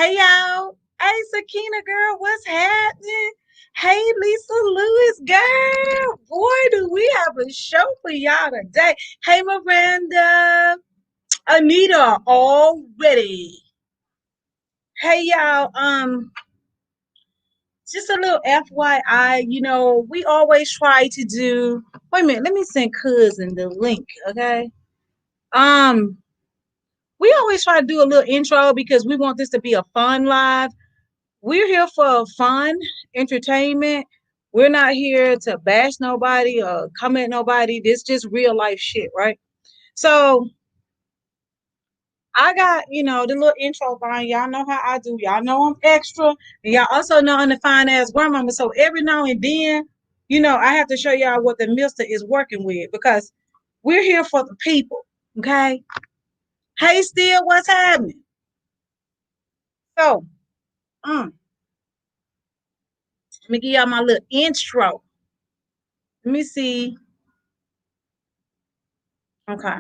Hey y'all. Hey Sakina girl, what's happening? Hey Lisa Lewis girl. Boy, do we have a show for y'all today. Hey Miranda. Anita already. Hey y'all. Just a little FYI, we always try to do wait a minute, let me send cousin the link, okay? Um, we always try to do a little intro because we want this to be a fun live. We're here for fun, entertainment. We're not here to bash nobody or come at nobody. This just real life shit, right? So I got, the little intro line. Y'all know how I do. Y'all know I'm extra. And y'all also know I'm the fine ass grandmama. So every now and then, I have to show y'all what the mister is working with because we're here for the people. Okay. Hey, still, what's happening? So, let me give y'all my little intro. Let me see. Okay.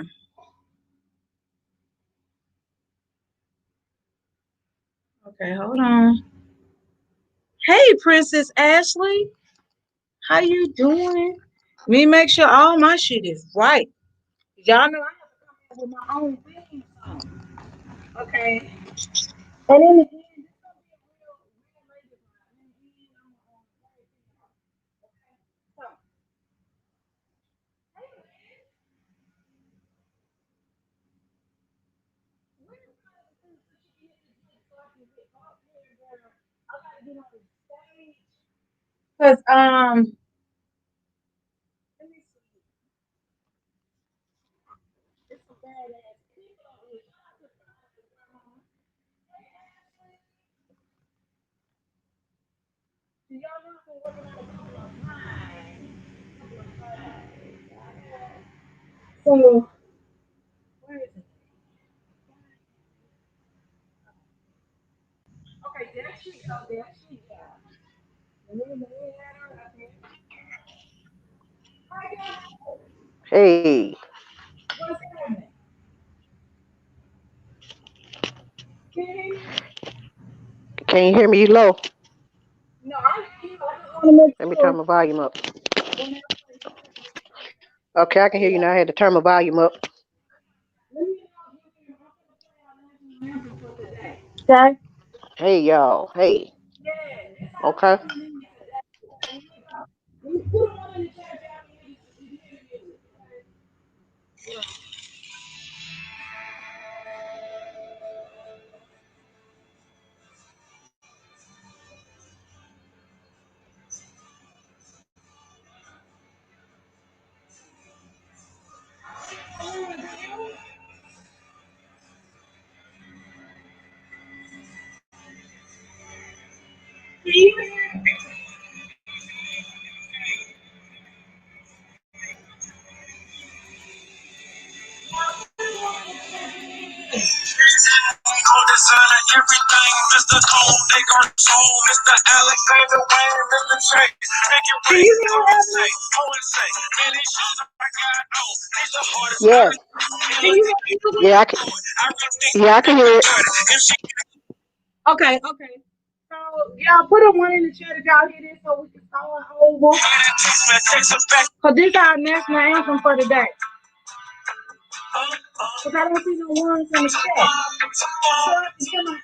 Okay, hold on. Hey, Princess Ashley, how you doing? Let me make sure all my shit is right. Y'all know I have to come up with my own theme song. Okay. And then again, this gonna be a real lady vibe. And then I'm gonna play it out. Okay. So, hey, man, where the fuck is this shit so I can get up here, girl? I gotta get on the stage. Cause let me see. It's some badass people over here. Do y'all know I've been working on a couple of mine? So, where is it? Okay, there she go. There she go. Let me add her up here. Hi, guys. Hey, What's happening? Can you hear me? can you hear me low? No, I hear you. I just want to make Let me turn sure. my volume up. Whenever Okay, I can hear you now. I had to turn my volume up. let me know if you can. I'm going to play our national anthem for today. Okay? Hey, y'all. Hey. Yeah, this how we Okay. coming in today. Okay, here we go. Let me put one in the chat. Y'all can hear the music. Okay? Can you hear me? Designer everything, Mr. Cole, they gon' soul, Mr. Alexander Wayne, Mr. Chase, make it rain. You know what say, say, man, these shoes I got on, these the hardest I Yes. can you hear me? Yeah, I can. I really think Yeah, I can hear it. if she okay. So y'all put a one in the chat if y'all hear this so we can start over. Cause this is our national anthem for today. Cause I don't see no ones in the chat. So I can get my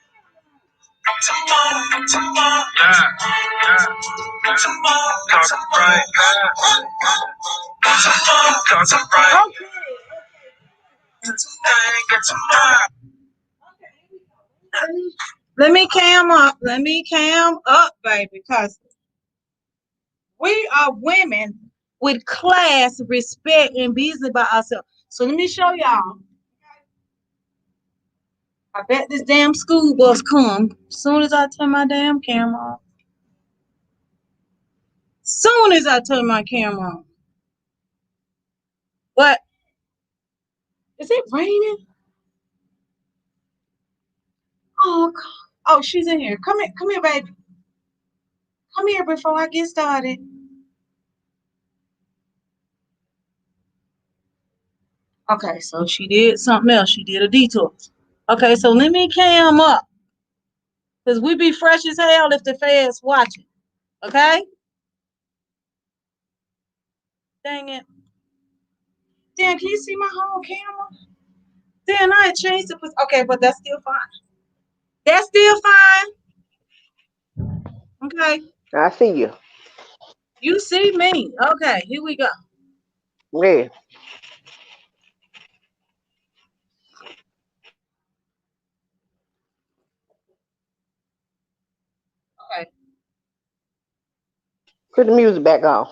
okay. Let me cam up. Let me cam up, baby, because we are women with class, respect, and business by ourselves. So let me show y'all. I bet this damn school bus come soon as I turn my damn camera on. Soon as I turn my camera on. But is it raining? Oh, oh, she's in here. Come here, baby. Come here before I get started. Okay, so she did something else. She did a detour. Okay, so let me cam up. Because we be fresh as hell if the feds watching. Okay? Dang it. Damn, can you see my whole camera? Damn, I had changed it. Okay, but that's still fine. That's still fine. Okay. I see you. You see me. Okay, here we go. Yeah. Okay. Put the music back on.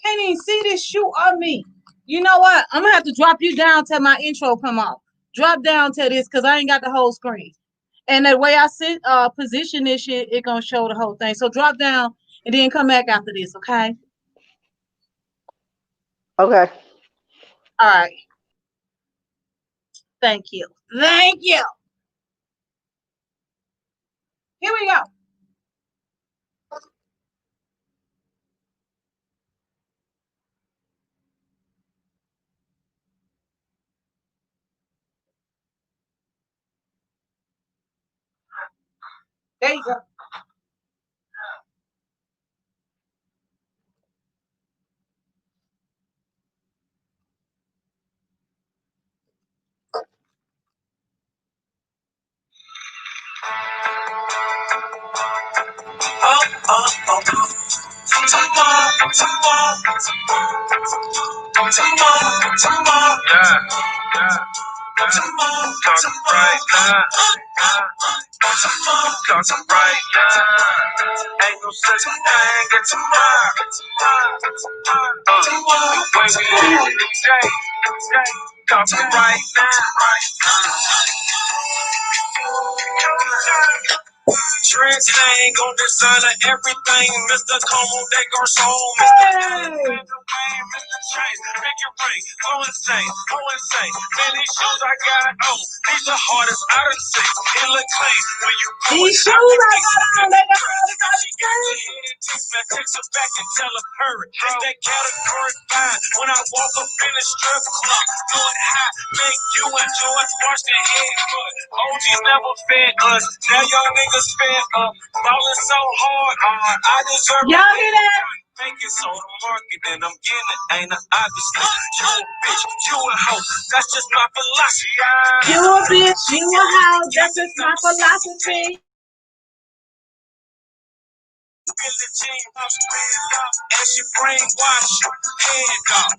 Can't even see this shoe on me. You know what? I'm gonna have to drop you down till my intro come off. Drop down to this because I ain't got the whole screen. And the way I sit position this shit, it gonna show the whole thing. So drop down and then come back after this, okay? Okay. All right. Thank you. Thank you. Here we go. There you go. Oh, oh, oh. Tomorrow, tomorrow, tomorrow, tomorrow. Yeah, yeah. Tomorrow, talking right now. Tomorrow, talking right now. Ain't no such thing as tomorrow. The way we live today, talking right now. Trends hang on designer everything. Mr. Como de Garçon, Mr. Mr. Chase, pick your ring, go insane, go insane. Man, these shoes I got on, these the hardest I done seen. It look clean when you go. These shoes I got on, they the hardest I done seen. Man, text her back and tell her hurry. It's that category 5 when I walk up in the strip club. Do it hot, make you enjoy it, watch the head cut. OGs never fed us, now y'all niggas fed up. Ballin' so hard, I deserve it. Y'all hear that? Make it so the market and I'm getting it, ain't it? Obviously, you a bitch, you a hoe, that's just my philosophy. You a bitch, you a hoe, that's just my philosophy. And she brainwash you, head off.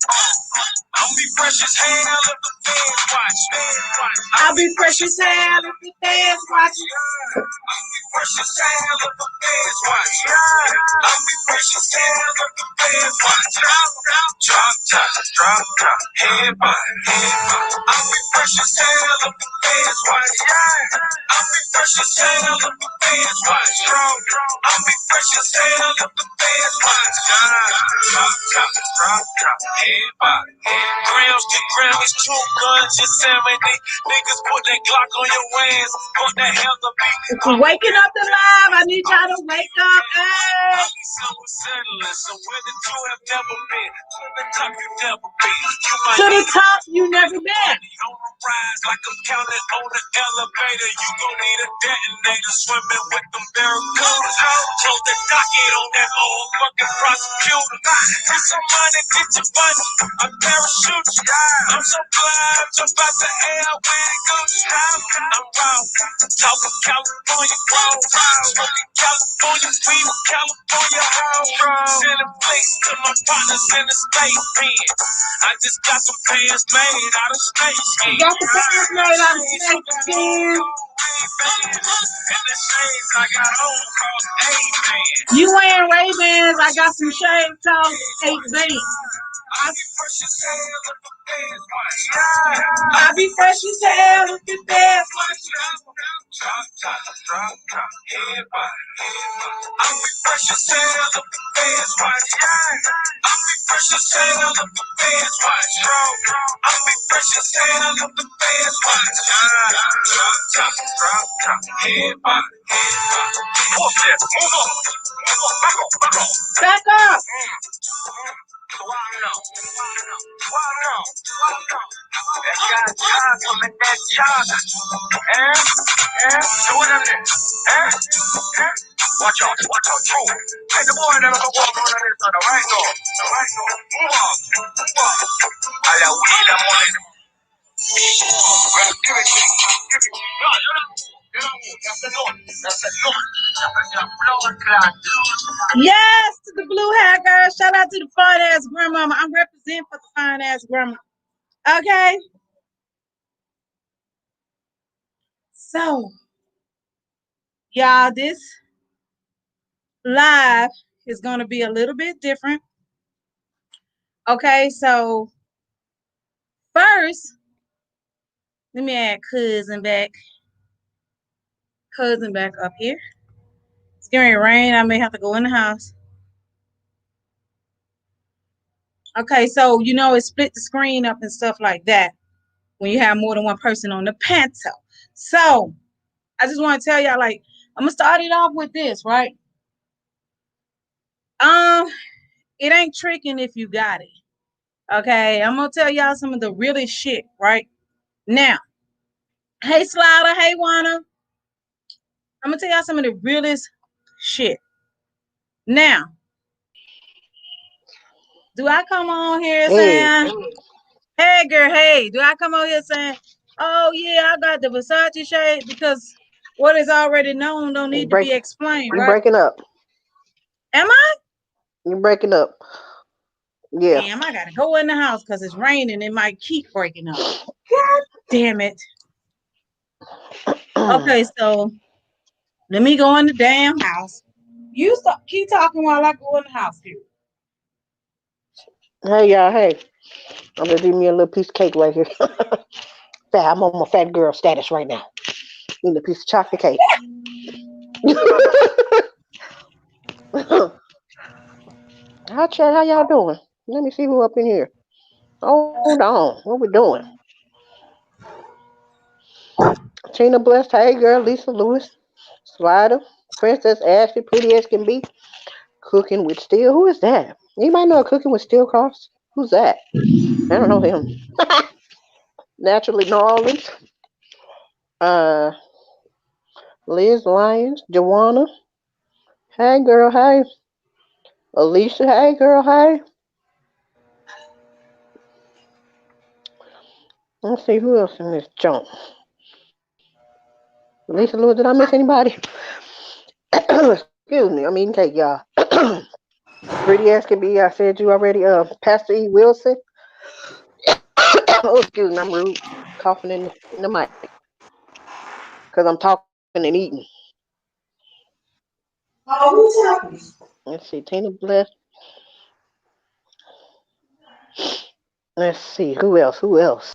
I'll be fresh as hell if the fans watch. I'll be fresh as hell if the fans watch. I'll be fresh as hell if the fans watch. I'll be fresh as hell if the fans watch. Drop top, head by head. I'll be fresh as hell if the fans watch. I'll be fresh as hell if the fans watch. I'll be fresh as hell if the fans watch. Drop top, head by head. Grams to Grammys, 2 guns, Yosemite. Niggas put that Glock on your ass. What the hell the beat? Waking up the live, I need y'all to wake up. Hey. So settlers, so where the two have never been. To the top you never been. To the top you never been. On the rise, like I'm counting on the elevator. You gon' need a detonator. Swimming with them barracudas. Close the docket on that motherfucking prosecutor. Get some money, get your money. I'm parachute. I'm so glad I'm just about to air when it goes down. I'm raw. Talking California, raw. Smoking California, weed with California, how. Sending flicks to my partners in the state pen. I just got some pants made out of snake skin. Got the pants made out of snake skin. And the shades I got on cost 8 bands. You wearing Ray-Bans, I got some shades cost 8 bands. I be fresh as hell if the fans watch. I be fresh as hell if the fans watch. Drop, head by head. I be fresh as hell if the fans watch. I be fresh as hell if the fans watch. I be fresh as hell if the fans watch. Drop, head by head. Move on, back up. Back up. Yes, to the blue hair girl. Shout out to the fine ass grandmama. I'm representing for the fine ass grandma. Okay. So, y'all, this live is going to be a little bit different. Okay, so first, let me add cousin back. Cousin back up here. It's getting ready to rain. I may have to go in the house. Okay, so you know it split the screen up and stuff like that when you have more than one person on the panto. So I just want to tell y'all, like, I'm gonna start it off with this, right? Um, it ain't tricking if you got it. Okay, I'm gonna tell y'all some of the realest shit, right? Now, hey Slider, hey Wanna, I'm gonna tell y'all some of the realest shit. Now, do I come on here Hey, saying, hey girl, hey, do I come on here saying, oh yeah, I got the Versace shade because what is already known don't you need to break be explained, you right? breaking up. Am I? You breaking up. Yeah. Damn, I gotta go in the house because it's raining. It might keep breaking up. God damn it. Okay, so let me go in the damn house. You stop, keep talking while I go in the house here. Hey y'all, hey. I'm gonna give me a little piece of cake right here. I'm on my fat girl status right now. Eating a piece of chocolate cake. Hi chat, how y'all doing? Let me see who up in here. Hold on. What we doing? Tina Blessed, hey girl, Lisa Lewis, Slider, Princess Ashley, pretty as can be. Cooking with Steel. Who is that? Anybody know a Cooking with Steel Cross? Who's that? I don't know him. Naturally New Orleans. Uh, Liz Lyons, Joanna. Hey girl, hey. Alicia, hey girl, hey. Let's see who else in this junk. Lisa Lewis, did I miss anybody? Excuse me, I'm eating cake, y'all. Pretty as can be, I said you already. Pastor E. Wilson. Oh, excuse me, I'm rude. Coughing in the mic. Because I'm talking and eating. Oh, who's talking? Let's see, Tina Bless. Let's see, who else? Who else?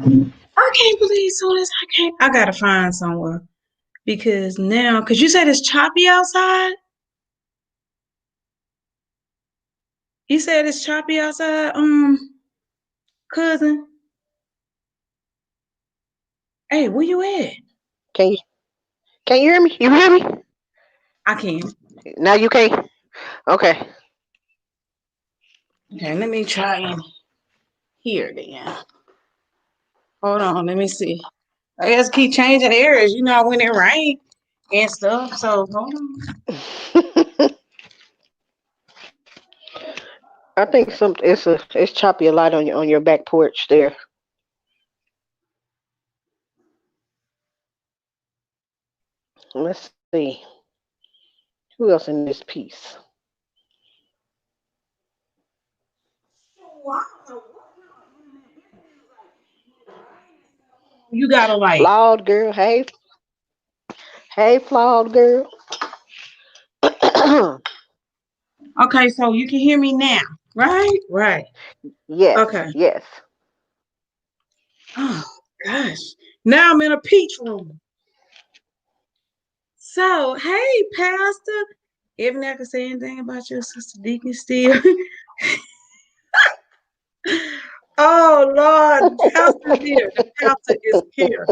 I can't believe soon as I can't. I gotta find somewhere because now, because you said it's choppy outside. You said it's choppy outside, cousin. Hey, where you at? Can you can you hear me? You hear me? I can. Now you can't? Okay. Okay, let me try and hear then. Hold on, let me see. I guess keep changing areas, you know, when it rain and stuff. So hold on. I think it's choppy a lot on your back porch there. Let's see. Who else in this piece? You gotta like, Flawed girl. Hey, hey, flawed girl. okay, so you can hear me now, right? Right. Yes, Okay. yes. Oh gosh. Now I'm in a peach room. So hey, Pastor. If I could say anything about your sister Deacon still. Oh Lord, the pastor's here. The pastor is here.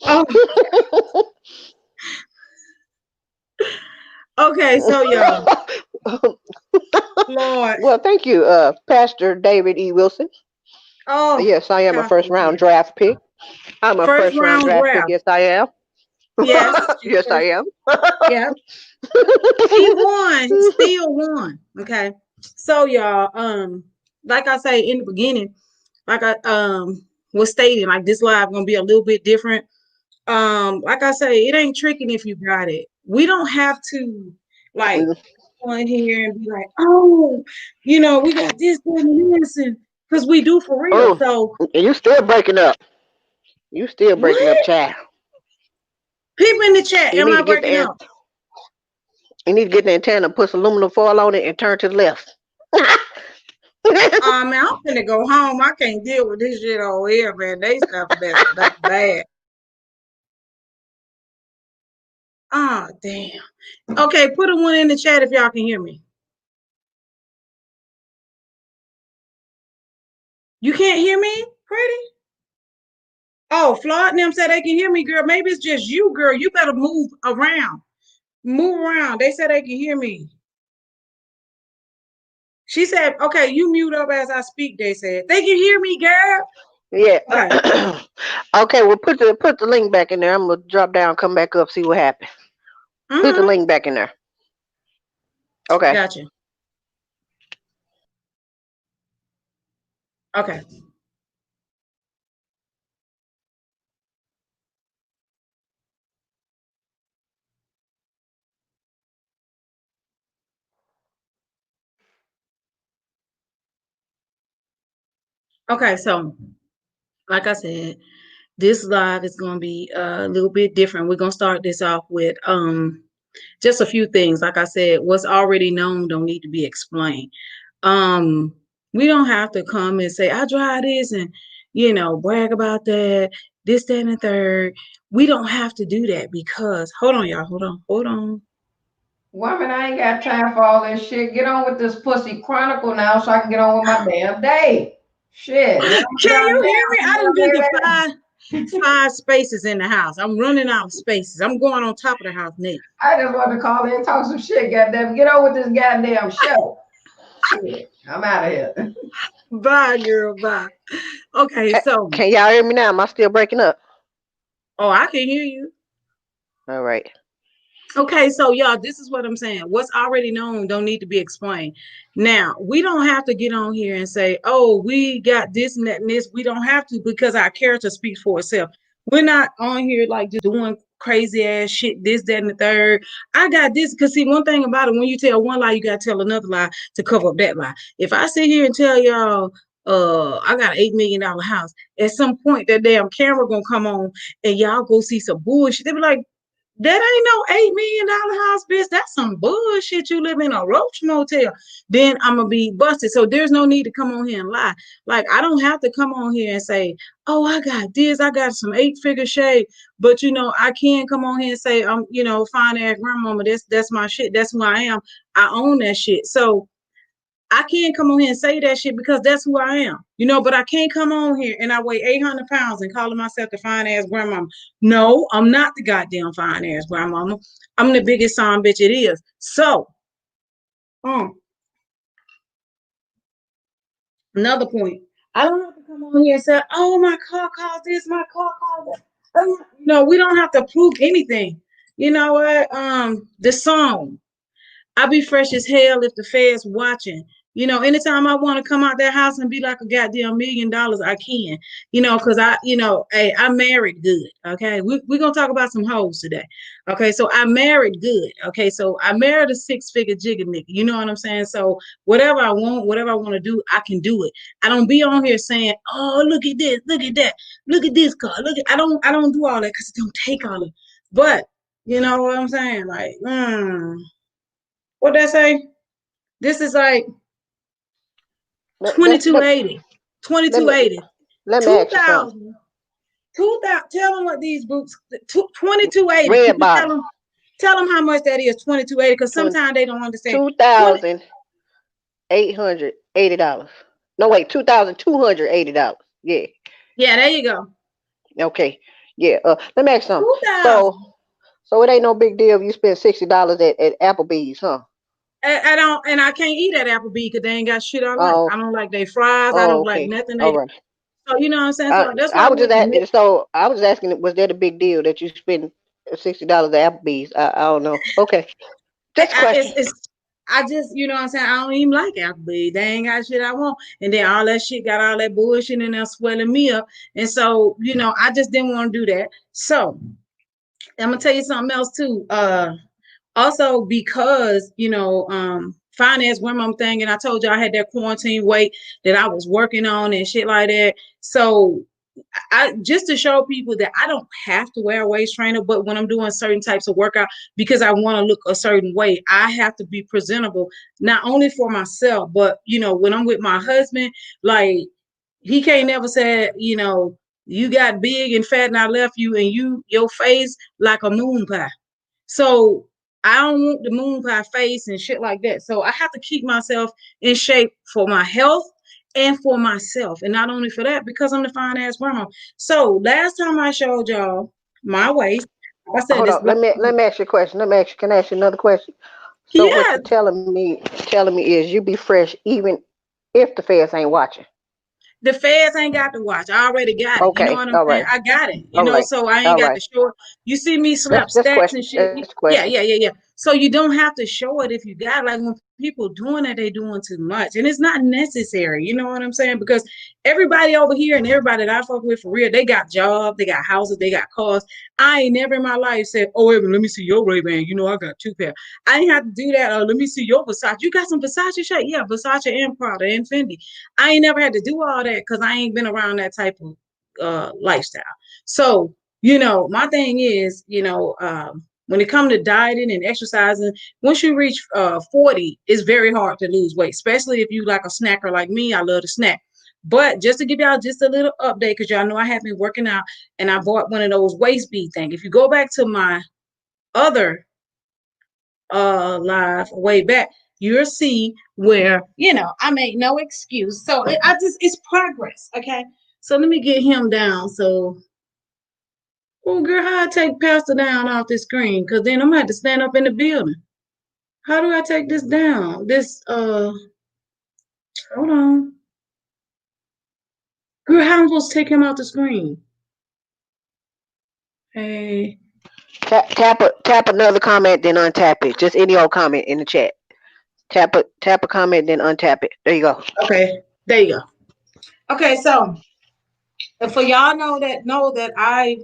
Oh, okay. So y'all, Lord. Well, thank you, Pastor David E. Wilson. Oh, Yes, I am a first pastor's round here. draft pick. I'm a First first round round draft pick. draft. Yes, I am. Yes, she's Yes, I first. am. Yeah, he won. He still won. Okay. So y'all, like I say in the beginning, like I was stating, like this live gonna be a little bit different. Like I say, it ain't tricking if you got it. We don't have to like on here and be like, oh, we got this, that, and this, and because we do for real. Oh, So you still breaking up. You still breaking up, what? child. People in the chat, You am need I to get the breaking up? you need to get the antenna, put some aluminum foil on it, and turn to the left. Man, I'm gonna go home. I can't deal with this shit over here, man. They stuff that's bad. Ah, damn. Okay, put a one in the chat if y'all can hear me. You can't hear me, pretty? Oh, Floyd and them said they can hear me, girl. Maybe it's just you, girl. You better move around. Move around. They said they can hear me. She said, okay, you mute up as I speak, they said. They can hear me, girl. Yeah. Okay. Okay, well put the link back in there. I'm gonna drop down, come back up, see what happens. Put the Mm-hmm. link back in there. Okay. Gotcha. Okay. Okay, so like I said, this live is gonna be a little bit different. We're gonna start this off with just a few things. Like I said, what's already known don't need to be explained. Um, we don't have to come and say, I tried this and brag about that, this, that, and the third. We don't have to do that because hold on, y'all, hold on. Woman, I ain't got time for all this shit. Get on with this Pussy Chronicle now so I can get on with my damn day. Shit. Now I'm Can done you hear me? now. I You done been to know, five spaces in the house. I'm running out of spaces. I'm going on top of the house next. I just want to call in and talk some shit, goddamn. Get on with this goddamn show. Shit. I'm out of here. Bye, girl. Bye. Okay, Can, so can y'all hear me now? Am I still breaking up? I can hear you. All right. Okay, so y'all, this is what I'm saying. What's already known don't need to be explained. Now, we don't have to get on here and say, oh, we got this and that and this. We don't have to because our character speaks for itself. We're not on here like just doing crazy ass shit, this, that, and the third. I got this because see, one thing about it, when you tell one lie, you gotta tell another lie to cover up that lie. If I sit here and tell y'all I got an $8 million house, at some point that damn camera gonna come on and y'all go see some bullshit. They be like, that ain't no $8 million house, bitch. That's some bullshit. You live in a roach motel. Then I'm gonna be busted. So there's no need to come on here and lie. Like I don't have to come on here and say, "Oh, I got this. I got some 8-figure shade." But I can come on here and say, "I'm, fine ass grandmama. That's my shit. That's who I am. I own that shit." So I can't come on here and say that shit because that's who I am, but I can't come on here and I weigh 800 pounds and calling myself the fine ass grandmama. No, I'm not the goddamn fine ass grandmama. I'm the biggest son bitch it is. So, um, another point. I don't have to come on here and say, oh, my car caused this, my car caused that. No, we don't have to prove anything. You know what? The song. I be fresh as hell if the feds watching. Anytime I want to come out that house and be like a goddamn $1 million, I can. Because hey, I married good. Okay, we're gonna talk about some hoes today. Okay, so I married good. Okay, so I married a 6-figure jigger nigga. You know what I'm saying? So whatever I want, whatever I want to do, I can do it. I don't be on here saying, oh, look at this, look at that, look at this car, look at. I don't do all that because it don't take all that. But you know what I'm saying? Like, what they say? This is like Let, let, let, 2280. let me 2280. let me ask you something. 2000. 2000. Tell them what these boots 2280. Can Red you tell bottom. them? Tell them how much that is 2280 because 20, sometimes they don't understand. 20 $2,880. No, wait, $2,280. Yeah. Yeah, there you go. Okay. Yeah. Let me ask you something. 2,000. So it ain't no big deal if you spend $60 at Applebee's, huh? I don't, and I can't eat at Applebee's because they ain't got shit I like. Oh, I don't like their fries. I oh, don't like okay. nothing they All do. right. So you know what I'm saying. So that's why I was we just admit. I was asking, was that a big deal that you spend $60 at Applebee's? I don't know. Okay, just a question. It's I just, you know what I'm saying, I don't even like Applebee's. They ain't got shit I want. And then all that shit got all that bullshit in there swelling me up. And so, I just didn't want to do that. So I'm gonna tell you something else too. Also because, finance grandmom thing, and I told you I had that quarantine weight that I was working on and shit like that. So I just to show people that I don't have to wear a waist trainer, but when I'm doing certain types of workout, because I want to look a certain way, I have to be presentable, not only for myself, but when I'm with my husband, like he can't never say, you got big and fat and I left you and your face like a moon pie. So I don't want the moon pie face and shit like that. So I have to keep myself in shape for my health and for myself. And not only for that, because I'm the fine ass grandma. So last time I showed y'all my waist, like I said Hold this on. black. Let me ask you a question. Let me ask you. Can I ask you another question? So what Yeah, you're telling me is you be fresh even if the feds ain't watching. the feds ain't got to watch. I already got it. You know Okay. what I'm All saying? right. I got it. All right. So I All ain't got right. to show it. You see me slap That's stacks question. and shit. That's Yeah, question. yeah, yeah, yeah. So you don't have to show it if you got it. Like when people doing it, they doing too much. And it's not necessary. You know what I'm saying? Because everybody over here and everybody that I fuck with for real, they got jobs, they got houses, they got cars. I ain't never in my life said, oh, Evan, let me see your Ray-Ban. I got two pair. I ain't have to do that. Let me see your Versace. You got some Versace shirt? Yeah, Versace and Prada and Fendi. I ain't never had to do all that because I ain't been around that type of lifestyle. So, my thing is, when it comes to dieting and exercising, once you reach 40, it's very hard to lose weight, especially if you like a snacker like me. I love to snack. But just to give y'all just a little update, because y'all know I have been working out and I bought one of those waist bead things. If you go back to my other live way back, you'll see where I make no excuse. So it's progress. Okay, so let me get him down. So, oh girl, how I take Pastor down off the screen? Because then I'm gonna have to stand up in the building. How do I take this down? Hold on, girl, how am I supposed to take him off the screen? Hey, Tap another comment, then untap it. Just any old comment in the chat. Tap a comment, then untap it. There you go. okay, there you go. Okay, so and for y'all know that I,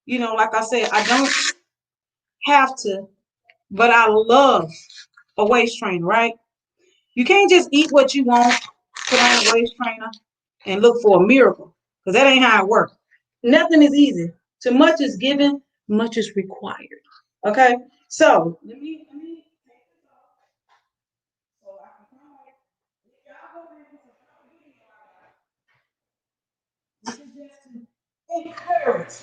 like I said, I don't have to, but I love a waist trainer, right? You can't just eat what you want, put on a waist trainer, and look for a miracle, because that ain't how it works. Nothing is easy. Too much is given, much is required. Okay, so let me take this off so I can come back. Y'all go ahead and put some video out. This is just to encourage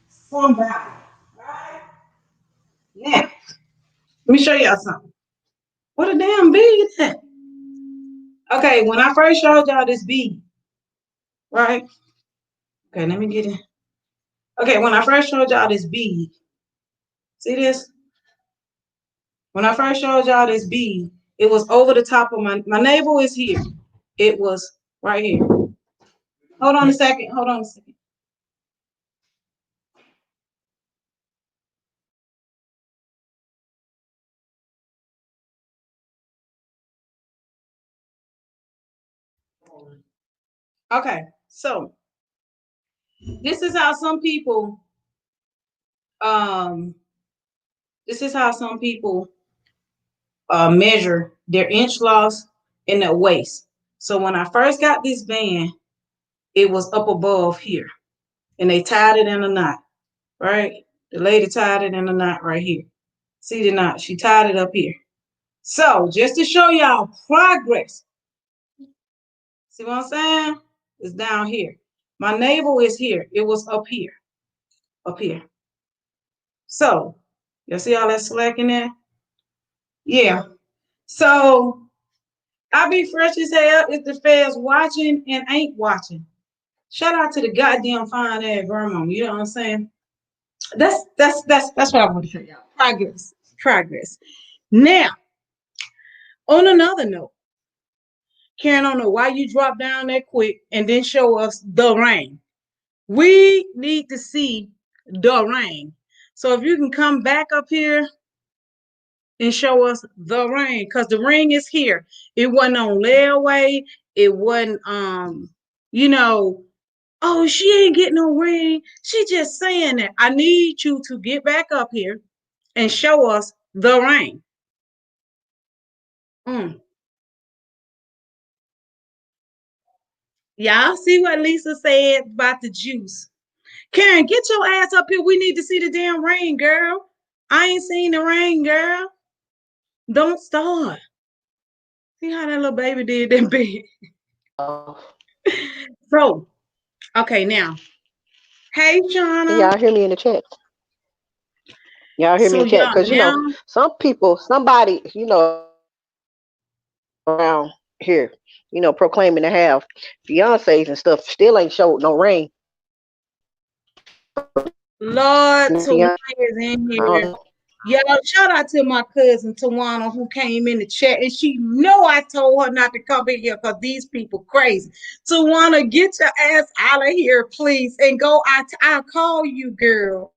somebody, right? Now, let me show y'all something. What a damn big is that? Okay, when I first showed y'all this bead, right? Okay, let me get it. Okay, when I first showed y'all this bead, see this? When I first showed y'all this bead, it was over the top of my navel is here. It was right here. Hold on a second. Hold on a second. Okay, so this is how some people um this is how some people measure their inch loss in their waist. So when I first got this band, it was up above here, and they tied it in a knot, right? The lady tied it in a knot right here. See the knot? She tied it up here. So just to show y'all progress, see what I'm saying? It's down here. My navel is here. It was up here, up here. So you see all that slack in there? Yeah. So I be fresh as hell if the feds watching and ain't watching. Shout out to the goddamn fine ass grandma. You know what I'm saying? That's what I want to show y'all. Progress. Progress. Now, on another note, Karen, I don't know why you dropped down that quick and then show us the rain. We need to see the rain. So if you can come back up here and show us the ring, because the ring is here. It wasn't on layaway. It wasn't you know, oh, she ain't getting no ring. She just saying that. I need you to get back up here and show us the ring. Mm. Y'all see what Lisa said about the juice. Karen, get your ass up here. We need to see the damn ring, girl. I ain't seen the ring, girl. Don't start. See how that little baby did that big. So, okay, now. Hey, Can Shauna. y'all hear me in the chat? Y'all hear me So, in the chat? y'all, Because, now, some people, somebody, around here, proclaiming to have fiancés and stuff, still ain't showed no ring. Lord, Tawana I is in don't here. know. Y'all, shout out to my cousin Tawana who came in the chat, and she know I told her not to come in here because these people crazy. Tawana, get your ass out of here, please, and go. I'll call you, girl.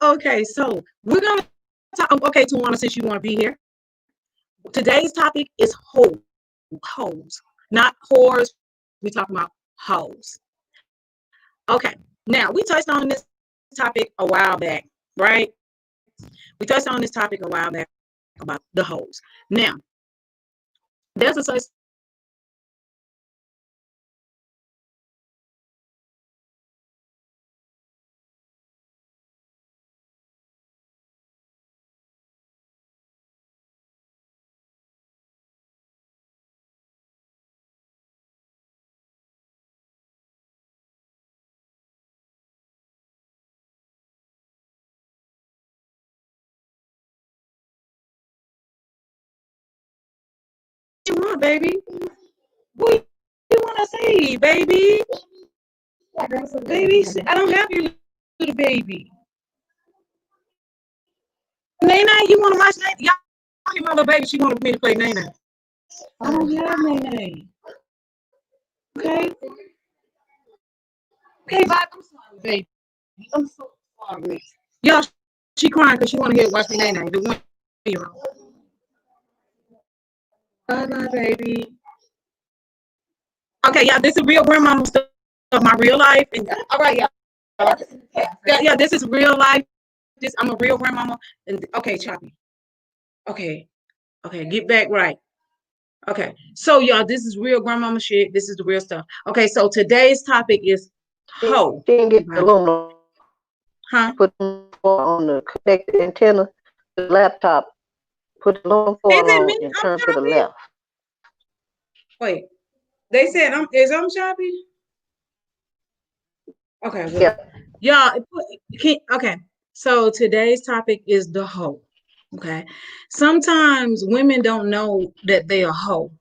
Okay, so we're gonna talk. Okay, Tawana, since you want to be here, today's topic is hoes, not whores. We're talking about hoes. Okay, now we touched on this topic a while back, right? We touched on this topic a while back about the hoes. Now, there's a such thing as hoes, and what you want, baby? What you want to see, baby? Baby, I don't have your little baby. Nene, you want to watch that? Y'all hear my little baby? She wanted me to play Nene. I don't have Nene. Okay? Okay, bye. I'm sorry, baby. I'm so sorry. Y'all, she crying because she want to hear watch me Nene, the 1 year old. Bye bye, baby. Okay, yeah, this is real grandmama stuff, my real life. And all right, yeah, this is real life. I'm a real grandmama. And okay, Choppy. Okay, okay, get back right. Okay, so y'all, this is real grandmama shit. This is the real stuff. Okay, so today's topic is hoe. She didn't get the Okay. aluminum. Huh? Put them on the connected antenna to the laptop. Put the aluminum Is foil it on me? and I'm turn to the choppy. left. Wait, they said I'm choppy. Okay, well, Yeah. y'all, okay. So today's topic is the hoe. Okay. Sometimes women don't know that they are hoe.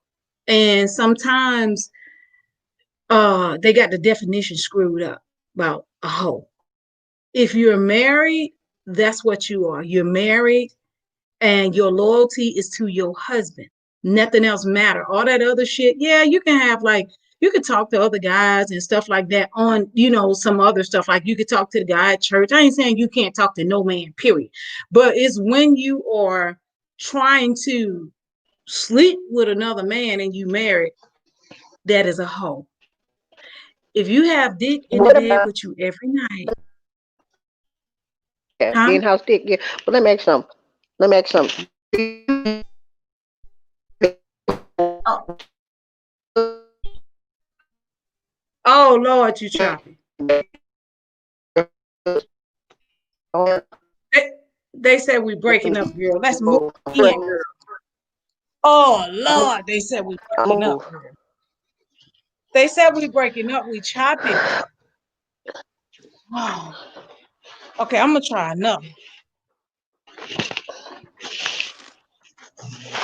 And sometimes they got the definition screwed up about a hoe. If you're married, that's what you are. You're married and your loyalty is to your husband. Nothing else matter. All that other shit, yeah, you can have like you could talk to other guys and stuff like that on, some other stuff. Like you could talk to the guy at church. I ain't saying you can't talk to no man, period. But it's when you are trying to sleep with another man and you married, that is a hoe. If you have dick in the What bed about with you every night, yeah, huh? in-house dick? Yeah. But let me ask something. Let me ask something. Oh, oh Lord, you choppy. They, they said we breaking up, girl. Let's move in, girl. Oh Lord, they said we breaking up, Move. girl. They said we breaking up. We choppy. Oh, okay, I'm gonna try another.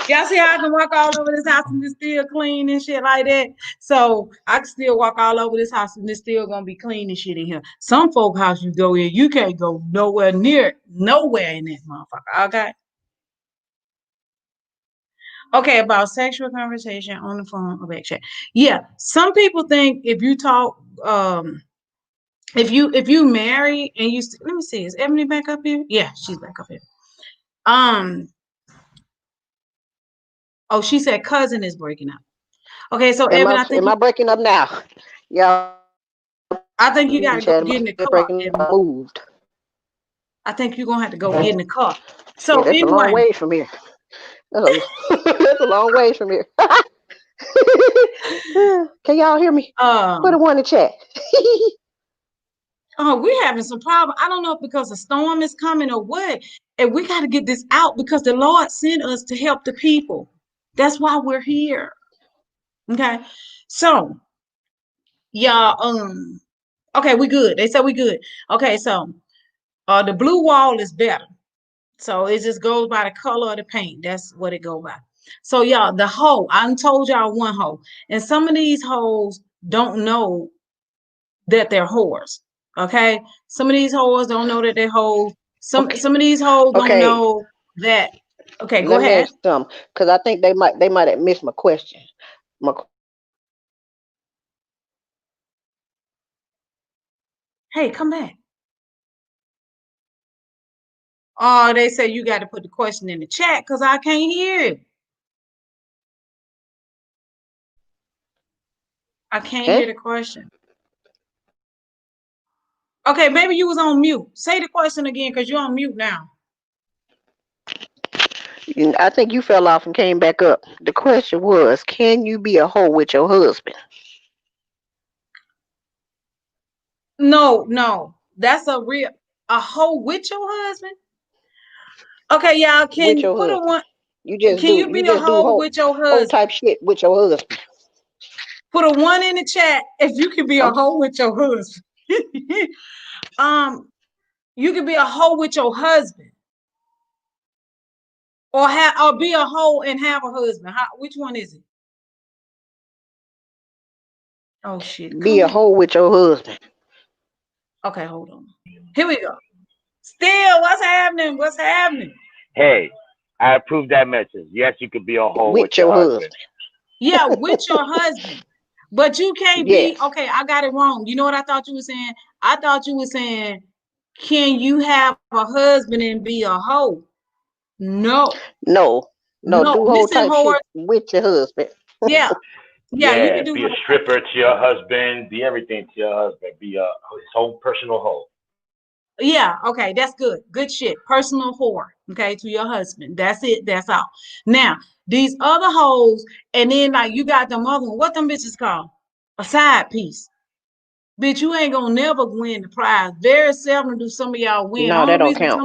Y'all see how I can walk all over this house and it's still clean and shit like that? So I can still walk all over this house and it's still gonna be clean and shit in here. Some folk house you go in, you can't go nowhere near nowhere in this motherfucker. Okay. Okay, about sexual conversation on the phone or back chat. Yeah, some people think if you talk, if you marry and let me see, is Ebony back up here? Yeah, she's back up here. Um, oh, she said cousin is breaking up. Okay, so Evan, Am I breaking up now? Y'all I in think the you got to chat, go am I get in the still car, breaking up? I Evan. moved. I think you're gonna have to go get in the car. Shit, So that's a long anyway, way from here. That's a, that's a long ways from here. Can y'all hear me? Put a um, one in the chat. oh, we're having some problem. I don't know if because a storm is coming or what, and we got to get this out because the Lord sent us to help the people. That's why we're here. Okay, so y'all, okay, we good. They said we good. Okay, so the blue wall is better. So it just goes by the color of the paint. That's what it go by. So y'all, the hole, I told y'all one hole. And some of these hoes don't know that they're whores. Okay. Some of these hoes don't know that they're hoes. Some Okay. some of these hoes don't Okay. know that. Okay, go Let me ahead. ask some, because I think they might have missed my question. My Hey, come back. Oh, they say you got to put the question in the chat because I can't hear it. I can't hear okay. the question. Okay, maybe you was on mute. Say the question again because you're on mute now. I think you fell off and came back up. The question was, can you be a hoe with your husband? No, no. That's a hoe with your husband. Okay, y'all With can your put a husband. one. You just Can do you you be a just do hoe with your whole husband? type shit with your husband. Put a one in the chat if you can be a I'm hoe with your husband. um, you can be a hoe with your husband, or be a hoe and have a husband. Which one is it? Oh shit! be Come a back. hoe with your husband. Okay, hold on. Here we go. Still, what's happening? What's happening? Hey, I approve that message. Yes, you could be a hoe with With your your husband. husband. Yeah, with your husband. But you can't be, Yes. okay, I got it wrong. You know what I thought you were saying? I thought you were saying, can you have a husband and be a hoe? No, No. No, no. do whole Listen, type whore. shit with your husband. Yeah, yeah, you can Yeah, do be a stripper to your husband. Be everything to your husband. Be his whole personal hoe. yeah, okay, that's good. Good shit. Personal whore, okay, to your husband. That's it. That's all. Now, these other hoes, and then like you got them other one. What them bitches called? A side piece. Bitch, you ain't gonna never win the prize. Very seldom do some of y'all win. No, that Only don't reason count.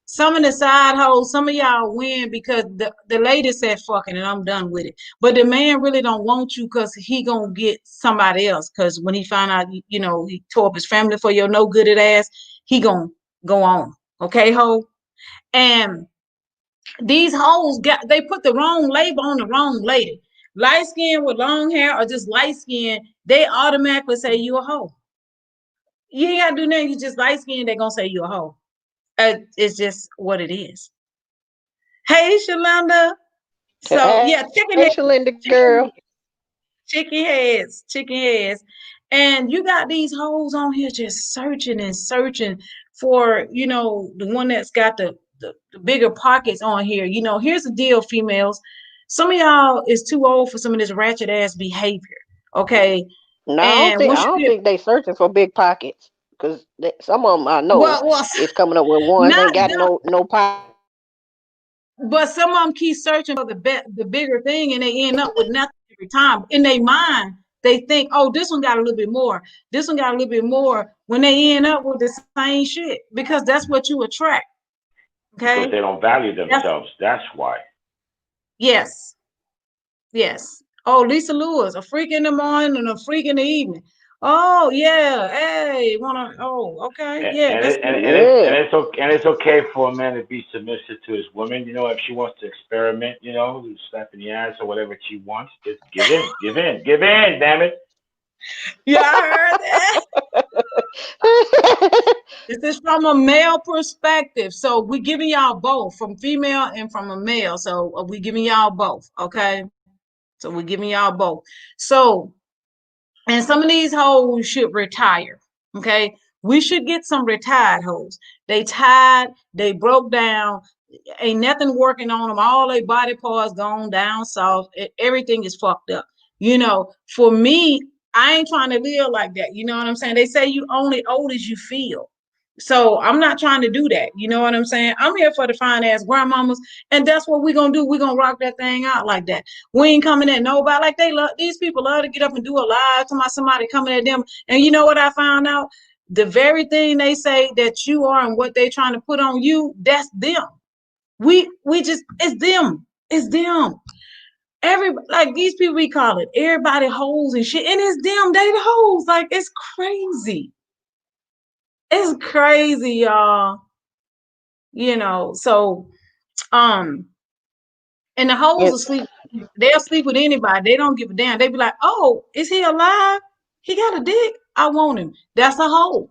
some of the side hoes, some of y'all win because the lady said fucking and I'm done with it. But the man really don't want you because he gonna get somebody else. Cause when he find out he tore up his family for your no good ass, he gonna go on. Okay, ho? And these hoes they put the wrong label on the wrong lady. Light skin with long hair or just light skin, they automatically say you a hoe. You ain't gotta do nothing. You just light skinned, they're gonna say you a hoe. It's just what it is. Hey, Shalonda. So Hey, yeah, Shalinda girl. chicken heads, chicken heads, and you got these hoes on here just searching and searching for the one that's got the bigger pockets on here. Here's the deal, females. Some of y'all is too old for some of this ratchet ass behavior. Okay, No, and I once you don't get think they searching for big pockets. Cause some of them I know well, is coming up with ones not ain't got them. no pockets. But some of them keep searching for the bigger thing, and they end up with nothing every time. In their mind, they think, "Oh, this one got a little bit more. This one got a little bit more." When they end up with the same shit, because that's what you attract. Because Okay, they don't value that's themselves. That's why. yes, yes. Oh, Lisa Lewis, a freak in the morning and a freak in the evening. Oh yeah. Hey, wanna? Oh, okay. Yeah, that's cool. Yeah. And it's okay for a man to be submissive to his woman. You know, if she wants to experiment, you know, slap in the ass or whatever she wants, just give in, give in, give in. Damn it. Yeah, I heard that. This is from a male perspective, so we giving y'all both, from female and from a male. So we giving y'all both. Okay, so we giving y'all both. So, and some of these hoes should retire. Okay, we should get some retired hoes. They tired, they broke down, ain't nothing working on them. All their body parts gone down south. Everything is fucked up. You know, for me, I ain't trying to live like that. You know what I'm saying? They say you only old as you feel. So I'm not trying to do that. You know what I'm saying? I'm here for the fine ass grandmamas, and that's what we're gonna do. We're gonna rock that thing out like that. We ain't coming at nobody. Like they love, these people love to get up and do a live to my somebody coming at them. And you know what I found out? The very thing they say that you are and what they trying to put on you, that's them. We just, it's them. It's them. Every, like these people we call it, everybody hoes and shit. And it's them, they the hoes. Like it's crazy. It's crazy, y'all. You know, so um and the hoes And will sleep, they'll sleep with anybody. They don't give a damn. They be like, oh, is he alive? He got a dick. I want him. That's a hoe.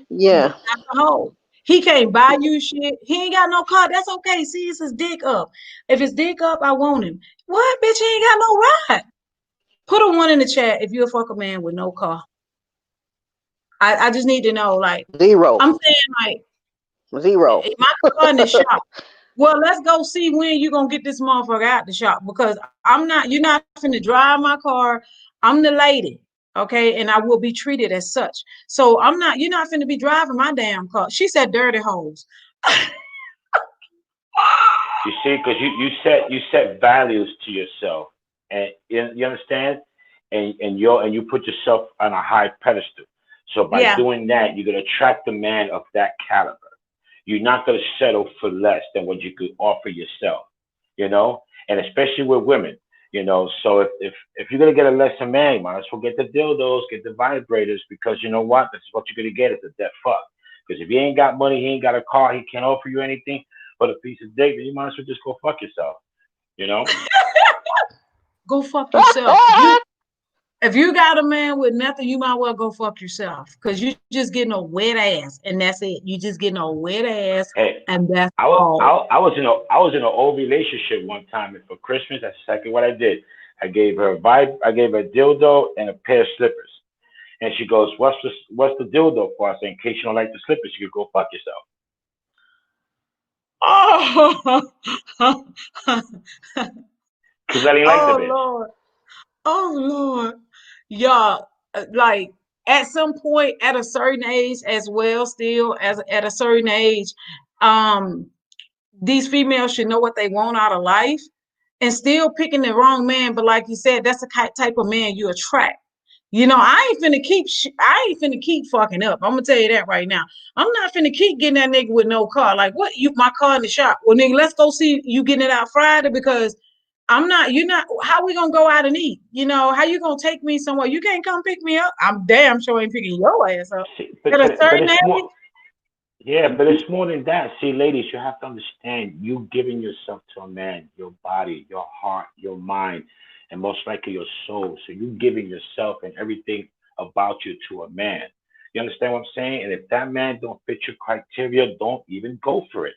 yeah, That's a hoe. He can't buy you shit. He ain't got no car. That's okay. See, it's his dick up. If his dick up, I want him. What, bitch? He ain't got no ride. Put a one in the chat if you'll fuck a man with no car. I just need to know. Like, zero, I'm saying, like, zero. my car in the shop. Well, let's go see when you gonna get this motherfucker out the shop, because I'm not. You're not finna drive my car. I'm the lady, okay, and I will be treated as such. So I'm not. You're not finna be driving my damn car. She said, "Dirty hoes." You see, because you set values to yourself, and you understand, and you put yourself on a high pedestal. So by Yeah, doing that, you're gonna attract a man of that caliber. You're not gonna settle for less than what you could offer yourself. You know, and especially with women. You know, so if you're gonna get a lesser man, you might as well get the dildos, get the vibrators, because you know what? This is what you're gonna get. It's a dead fuck. Because if he ain't got money, he ain't got a car, he can't offer you anything but a piece of dick, then you might as well just go fuck yourself. You know? go fuck yourself. If you got a man with nothing, you might well go fuck yourself, because you just getting a wet ass, and that's it. You just getting a wet ass, Hey, and that's I was all. I was in an old relationship one time, and for Christmas, that's exactly what I did. I gave her a dildo and a pair of slippers, and she goes, what's the dildo for?" I said, "In case you don't like the slippers, you could go fuck yourself." Oh, Because I didn't like the oh bitch. Lord. Oh Lord. Y'all, like at some point at a certain age as well, still as at a certain age, um, these females should know what they want out of life, and still picking the wrong man. But like you said, that's the type of man you attract. You know, I ain't finna keep fucking up. I'm gonna tell you that right now. I'm not finna keep getting that nigga with no car. Like, what? You my car in the shop? Well, nigga, let's go see you getting it out Friday, because I'm not. You're not. How we gonna go out and eat? You know, how you gonna take me somewhere? You can't come pick me up. I'm damn sure ain't picking your ass up See, at a but certain it's more. age. Yeah, but it's more than that. See, ladies, you have to understand you giving yourself to a man, your body, your heart, your mind, and most likely your soul. So you giving yourself and everything about you to a man. You understand what I'm saying? And if that man don't fit your criteria, don't even go for it.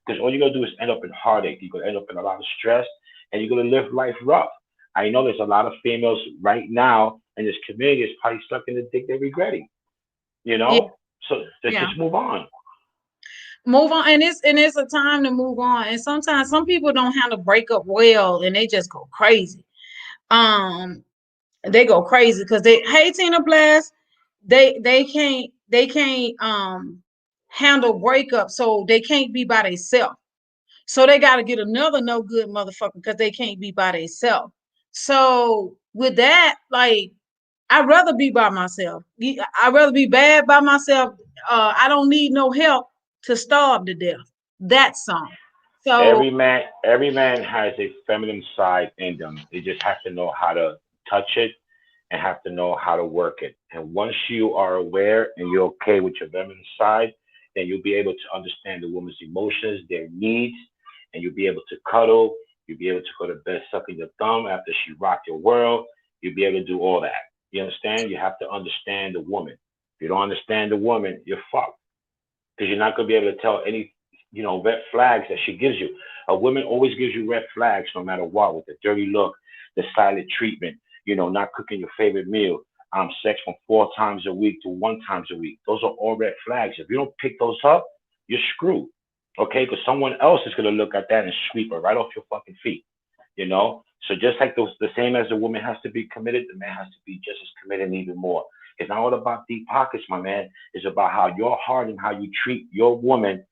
Because all you're gonna do is end up in heartache. You're gonna end up in a lot of stress, and you're gonna live life rough. I know there's a lot of females right now in this community is probably stuck in the dick they're regretting. You Yeah, know, so yeah. just move on. Move on, and it's a time to move on. And sometimes some people don't handle breakup well, and they just go crazy. Um, they go crazy because they, hey, Tina Blast, they can't handle breakup, so they can't be by themselves. So they got to get another no good motherfucker because they can't be by themselves. So with that, like, I'd rather be by myself. I'd rather be bad by myself. I don't need no help to starve to death. That song. So Every man has a feminine side in them. They just have to know how to touch it and have to know how to work it. And once you are aware and you're okay with your feminine side, then you'll be able to understand the woman's emotions, their needs, and you'll be able to cuddle. You'll be able to go to bed sucking your thumb after she rocked your world. You'll be able to do all that. You understand? You have to understand the woman. If you don't understand the woman, you're fucked because you're not going to be able to tell any, red flags that she gives you. A woman always gives you red flags no matter what, with the dirty look, the silent treatment, not cooking your favorite meal, sex from 4 times a week to 1 times a week. Those are all red flags. If you don't pick those up, you're screwed. Okay, because someone else is going to look at that and sweep her right off your fucking feet. So just like those, the same as the woman has to be committed, the man has to be just as committed and even more. It's not all about deep pockets, my man. It's about how your heart and how you treat your woman.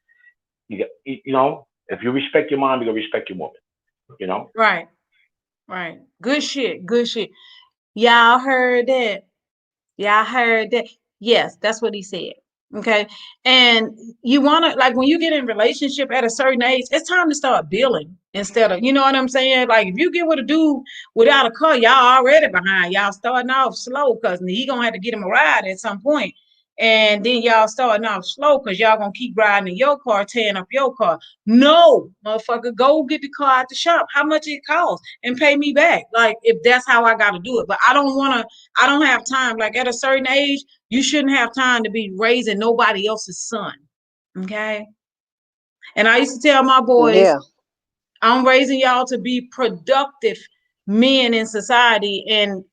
If you respect your mom, you're gonna respect your woman. You know. Right. Right. Good shit. Good shit. Y'all heard that. Y'all heard that. Yes, that's what he said. Okay. And you want to, like, when you get in relationship at a certain age, it's time to start building instead of, you know what I'm saying? Like, if you get with a dude without a car, y'all already behind. Y'all starting off slow because he going to have to get him a ride at some point. And then y'all starting off slow because y'all going to keep riding in your car, tearing up your car. No, motherfucker, go get the car at the shop. How much it costs and pay me back. Like, if that's how I got to do it. But I don't have time. Like, at a certain age, you shouldn't have time to be raising nobody else's son. Okay. And I used to tell my boys, Yeah. I'm raising y'all to be productive men in society. And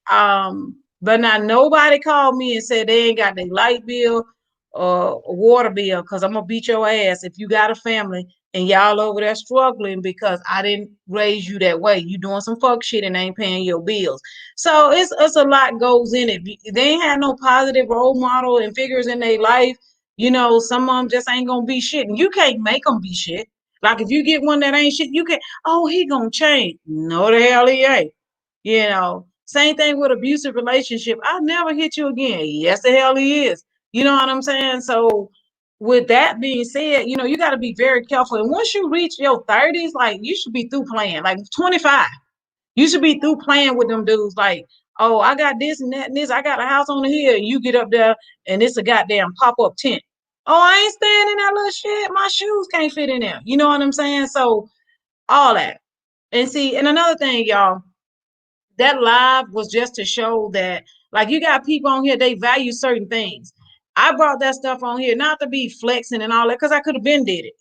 but not nobody called me and said they ain't got their light bill or water bill, because I'm gonna beat your ass if you got a family and y'all over there struggling because I didn't raise you that way. You doing some fuck shit and ain't paying your bills. So it's a lot goes in it. They ain't had no positive role model and figures in their life. Some of them just ain't gonna be shit, and you can't make them be shit. Like, if you get one that ain't shit, you can, oh, he gonna change. No, the hell he ain't. Same thing with abusive relationship. I'll never hit you again. Yes, the hell he is. You know what I'm saying? So with that being said, you got to be very careful. And once you reach your 30s, like, you should be through playing. Like, 25. You should be through playing with them dudes. Like, oh, I got this and that and this. I got a house on the hill. And you get up there and it's a goddamn pop-up tent. Oh, I ain't staying in that little shit. My shoes can't fit in there. You know what I'm saying? So all that. And see, and another thing, y'all, that live was just to show that, like, you got people on here, they value certain things. I brought that stuff on here not to be flexing and all that, because I could have been did it.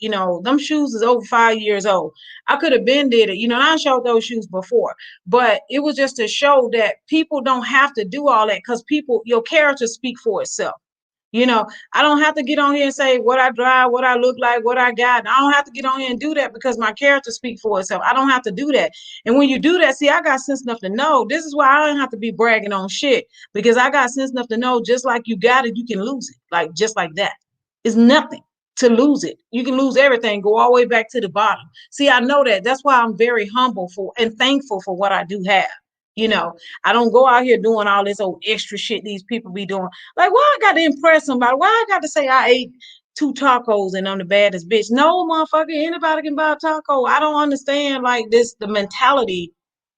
Them shoes is over 5 years old. I could have been did it. I showed those shoes before, but it was just to show that people don't have to do all that, because your character speak for itself. I don't have to get on here and say what I drive, what I look like, what I got. I don't have to get on here and do that, because my character speaks for itself. I don't have to do that. And when you do that, see, I got sense enough to know. This is why I don't have to be bragging on shit, because I got sense enough to know, just like you got it, you can lose it. Like, just like that. It's nothing to lose it. You can lose everything, go all the way back to the bottom. See, I know that. That's why I'm very humble for and thankful for what I do have. You know, I don't go out here doing all this old extra shit these people be doing. Like, why I got to impress somebody? Why I got to say I ate 2 tacos and I'm the baddest bitch? No, motherfucker, anybody can buy a taco. I don't understand, like, the mentality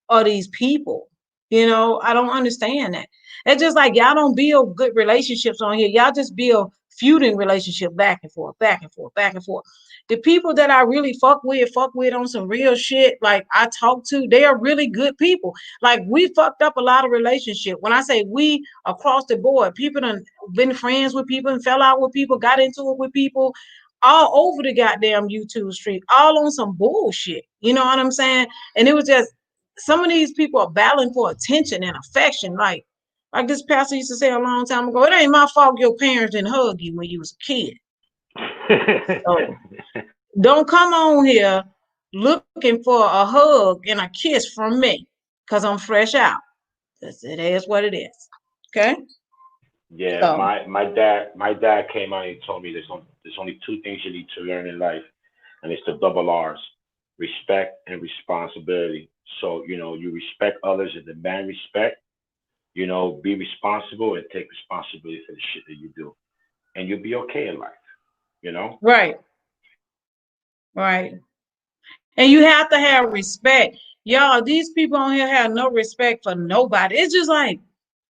of these people. I don't understand that. It's just like, y'all don't build good relationships on here. Y'all just build feuding relationship back and forth, back and forth, back and forth. The people that I really fuck with on some real shit, like, I talk to, they are really good people. Like, we fucked up a lot of relationship. When I say we, across the board, people done been friends with people and fell out with people, got into it with people all over the goddamn YouTube street, all on some bullshit. You know what I'm saying? And it was just, some of these people are battling for attention and affection. Like this pastor used to say a long time ago, it ain't my fault your parents didn't hug you when you was a kid. So don't come on here looking for a hug and a kiss from me, because I'm fresh out. It is what it is. Okay. Yeah, So my dad came out and told me there's only two things you need to learn in life, and it's the double R's: respect and responsibility. So you respect others and demand respect. Be responsible and take responsibility for the shit that you do, and you'll be okay in life. You know. right, right. And you have to have respect. Y'all, these people on here have no respect for nobody. It's just like,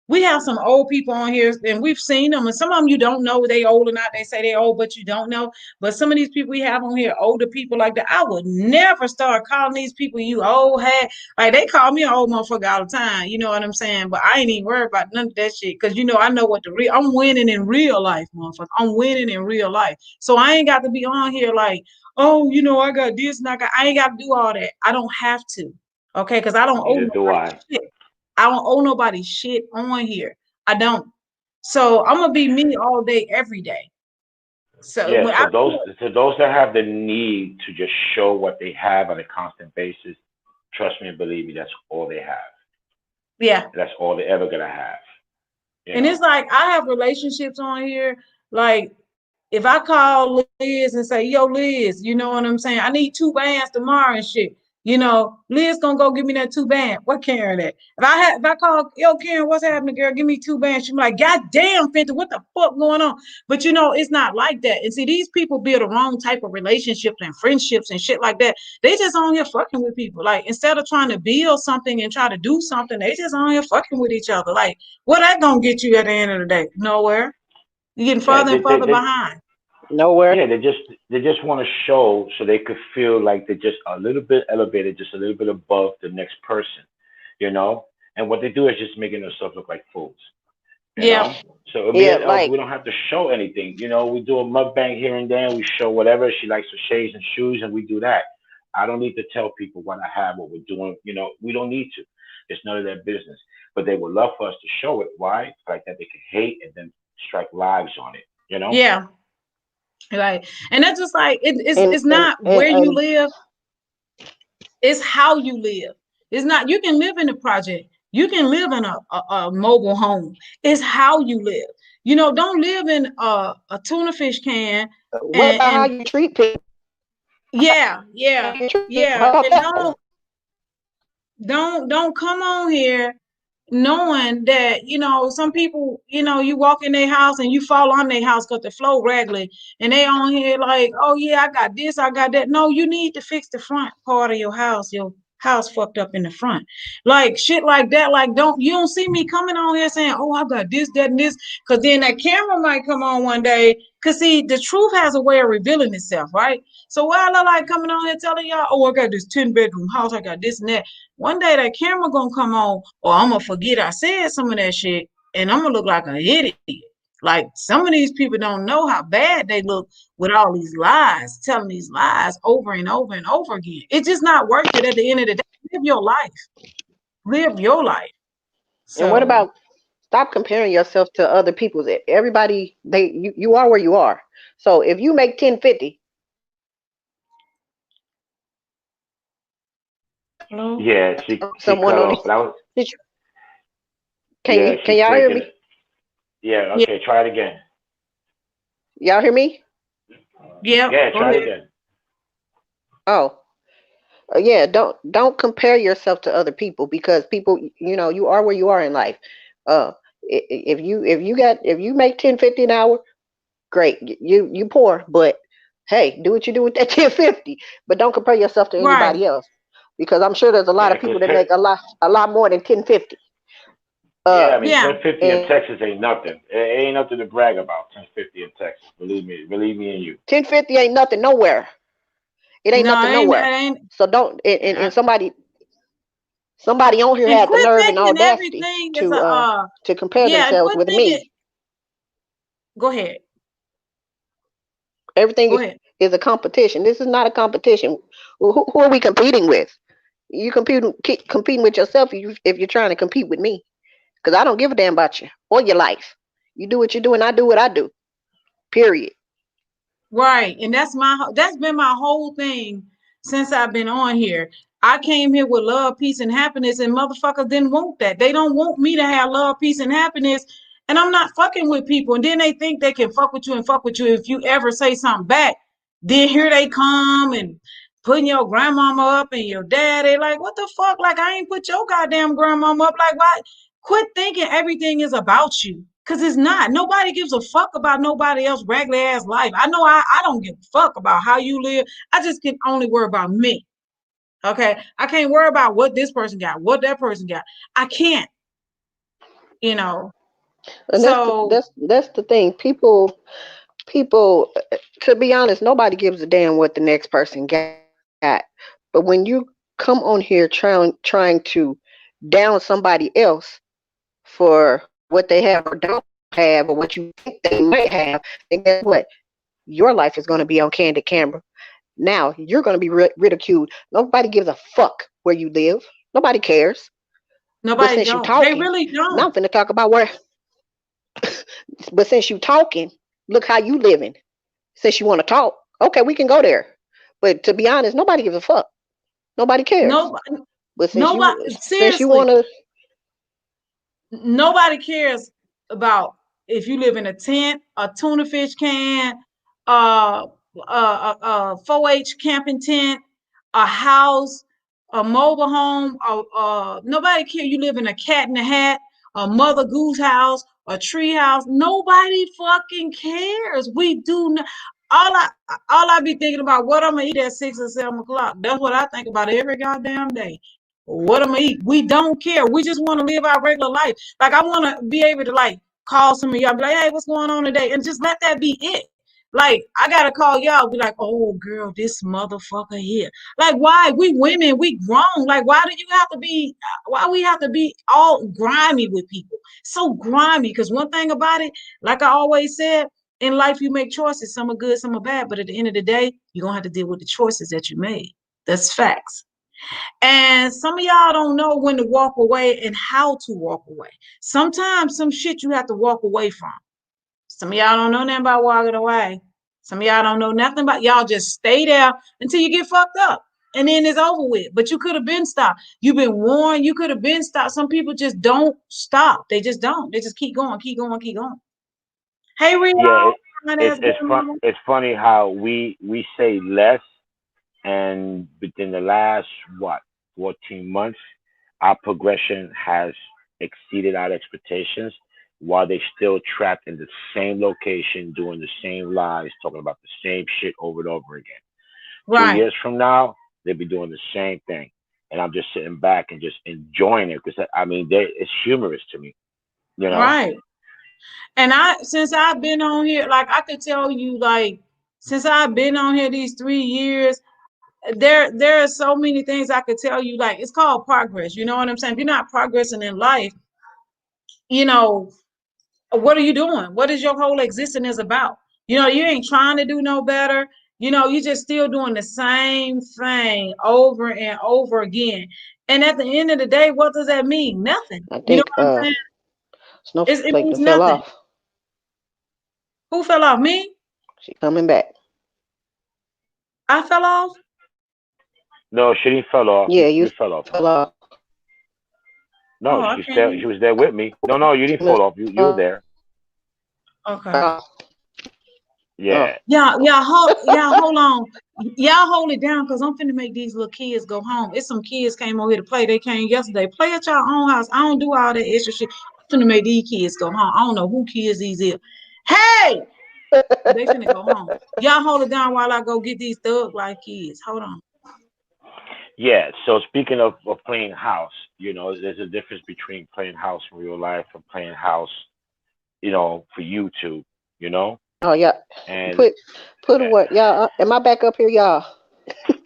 We have some old people on here, and we've seen them, and some of them you don't know they old or not. They say they old, but you don't know. But some of these people we have on here, older people like that, I would never start calling these people you old hat. Like they call me an old motherfucker all the time. You know what I'm saying? But I ain't even worried about none of that shit because I know what the real. I'm winning in real life, motherfucker. I'm winning in real life, so I ain't got to be on here like, oh, I got this and I ain't got to do all that. I don't have to. Okay, because I don't owe Neither do nobody I. shit. I don't owe nobody shit on here. I don't. So I'm gonna be me all day, every day. So Yeah, when I so those that have the need to just show what they have on a constant basis, trust me and believe me, that's all they have. yeah, That's all they're ever gonna have. You and it's know. like I have relationships on here. Like if I call Liz and say, "Yo, Liz," you know what I'm saying? I need 2 bands tomorrow and shit. Liz gonna go give me that 2 band. What Karen at? If I call, yo, Karen, what's happening, girl? Give me 2 bands. She's like, God damn, Fenton, what the fuck going on? But it's not like that. And see, these people build the wrong type of relationships and friendships and shit like that. They just on here fucking with people. Like instead of trying to build something and try to do something, they just on here fucking with each other. Like, what that gonna get you at the end of the day? Nowhere. You're getting Yeah, further and further behind. Nowhere. yeah, they just want to show so they could feel like they're just a little bit elevated, just a little bit above the next person, you know. And what they do is just making themselves look like fools, you Yeah. know. So me Yeah, and Els, like we don't have to show anything, you know. We do a mukbang here and there. We show whatever she likes for shades and shoes, and we do that. I don't need to tell people what I have, what we're doing. You know, we don't need to. It's none of their business. But they would love for us to show it. Why? Like that they can hate and then strike lives on it. You know? Yeah. Right. And that's just like and it's and not and, where you and live, it's how you live. It's not you can live in a project. You can live in a mobile home. It's how you live. Don't live in a tuna fish can what and about how you treat people? yeah, How yeah, you treat people? yeah. How about And that? don't come on here knowing that some people you walk in their house and you fall on their house because the flow raggedy and they on here like, oh yeah, I got this, I got that. No, you need to fix the front part of your house fucked up in the front, like shit like that. Like don't see me coming on here saying, oh, I got this, that, and this, because then that camera might come on one day, because see, the truth has a way of revealing itself, right? So while I like coming on here telling y'all, oh, I got this 10-bedroom house, I got this and that, one day that camera gonna come on, or I'm gonna forget I said some of that shit, and I'm gonna look like an idiot. Like some of these people don't know how bad they look with all these lies, telling these lies over and over and over again. It's just not worth it at the end of the day. Live your life. Live your life. And what So about stop comparing yourself to other people's? Everybody, you are where you are. So if you make 1050, hello? Yeah, she someone cut on off. the, But I was can yeah, you she's can y'all hear breaking me? it. Yeah, Yeah, okay, try it again. Y'all hear me? yeah, Yeah, go try it ahead. again. Oh, yeah. Don't compare yourself to other people because people, you are where you are in life. Uh, if you make 1050 an hour, great. You poor, but hey, do what you do with that 1050. But don't compare yourself to Right. anybody else because I'm sure there's a lot Yeah, of people because that make a lot more than 1050. yeah, Uh, I mean, Yeah. 1050 in and Texas ain't nothing. It ain't nothing to brag about. 1050 in Texas, believe me, and you. 1050 ain't nothing nowhere. It ain't No, nothing it nowhere. ain't. So don't and uh, somebody on here And had the quit nerve and thinking audacity everything is to to compare yeah. themselves Quit with thinking. me. Go ahead. Everything Go ahead. is a competition. This is not a competition. Who are we competing with? You competing with yourself if you're trying to compete with me. Because I don't give a damn about you or your life. You do what you do, and I do what I do. Period. Right. And that's been my whole thing since I've been on here. I came here with love, peace, and happiness, and motherfuckers didn't want that. They don't want me to have love, peace, and happiness. And I'm not fucking with people. And then they think they can fuck with you and fuck with you if you ever say something back. Then here they come and putting your grandmama up and your daddy. Like, what the fuck? Like, I ain't put your goddamn grandmama up. Like, why? Quit thinking everything is about you. Cause it's not. Nobody gives a fuck about nobody else regular ass life. I know I don't give a fuck about how you live. I just can only worry about me. Okay. I can't worry about what this person got, what that person got. I can't. you know. And So that's the thing. People, to be honest, nobody gives a damn what the next person got. But when you come on here trying to down somebody else for what they have or don't have or what you think they might have, then guess what? Your life is going to be on candid camera. Now you're going to be ridiculed. Nobody gives a fuck where you live. Nobody cares. But nobody since you don't. They talking, really now I'm don't. finna talk about where. But since you talking, look how you living. Since you want to talk, okay, we can go there. But to be honest, nobody gives a fuck. Nobody cares. Nobody, But nobody. since you Seriously, want to, nobody cares about if you live in a tent, a tuna fish can, a 4-H camping tent, a house, a mobile home. Nobody care. You live in a cat in a hat, a mother goose house, a tree house. Nobody fucking cares. We do not. All I be thinking about what I'm gonna eat at 6 or 7 o'clock. That's what I think about every goddamn day. What I'm gonna eat. We don't care. We just want to live our regular life. Like I want to be able to like call some of y'all, be like, hey, what's going on today, and just let that be it. Like I gotta call y'all, be like, oh girl, this motherfucker here. Like why? We women, we grown. Like why do you have to be? Why we have to be all grimy with people? So grimy. Because one thing about it, like I always said, in life you make choices. Some are good, some are bad. But at the end of the day, you're gonna have to deal with the choices that you made. That's facts. And some of y'all don't know when to walk away and how to walk away. Sometimes some shit you have to walk away from. Some of y'all don't know nothing about walking away. Some of y'all don't know nothing about y'all just stay there until you get fucked up. And then it's over with. But you could have been stopped. You've been warned. You could have been stopped. Some people just don't stop. They just don't. They just keep going, keep going, keep going. Hey, Rio, Yeah, my ass baby mama. it's funny how we say less, and within the last what 14 months, our progression has exceeded our expectations. While they still trapped in the same location, doing the same lies, talking about the same shit over and over again. two Right, years from now, they'll be doing the same thing, and I'm just sitting back and just enjoying it because I mean, it's humorous to me, you know. right. And since I've been on here, like I could tell you, like since I've been on here these 3 years, there are so many things I could tell you. Like it's called progress. You know what I'm saying? If you're not progressing in life, you know what are you doing? What is your whole existence about? You ain't trying to do no better. You just still doing the same thing over and over again. And at the end of the day, what does that mean? Nothing. I You know think what I'm saying? It Snowflake done means fell nothing. off. Who fell off? Me? She coming back. I fell off. No, she didn't fell off. Yeah, You you fell off. fell off. No, Oh, I she can't still hear. she was there with me. No, no, you She didn't fall must off. You were there. Okay. oh, oh. Yeah. Hold on. Y'all hold it down because I'm finna make these little kids go home. It's some kids came over here to play. They came yesterday. Play at your own house. I don't do all that extra shit. I'm finna make these kids go home. I don't know who kids these is. Hey, they finna go home. Y'all hold it down while I go get these thug like kids. Hold on. Yeah. So speaking of playing house, there's a difference between playing house in real life and playing house, for YouTube, you know. Oh yeah. And Put put uh, what y'all? Am I back up here, y'all?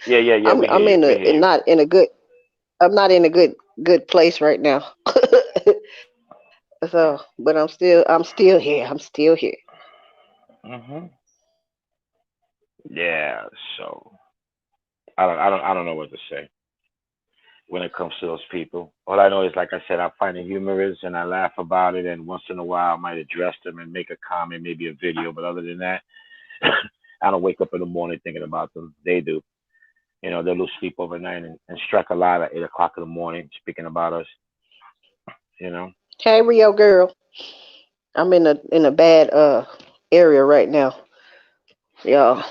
yeah, yeah, yeah. We hear I'm you. in We a hear you. not in a good. I'm not in a good place right now. So, but I'm still here. I'm still here. Hmm. Yeah. So I don't know what to say when it comes to those people. All I know is, like I said, I find it humorous and I laugh about it, and once in a while I might address them and make a comment, maybe a video. But other than that, I don't wake up in the morning thinking about them. They do. They lose sleep overnight and strike a lot at 8 o'clock in the morning speaking about us. You know. Hey, Rio girl. I'm in a bad area right now, y'all.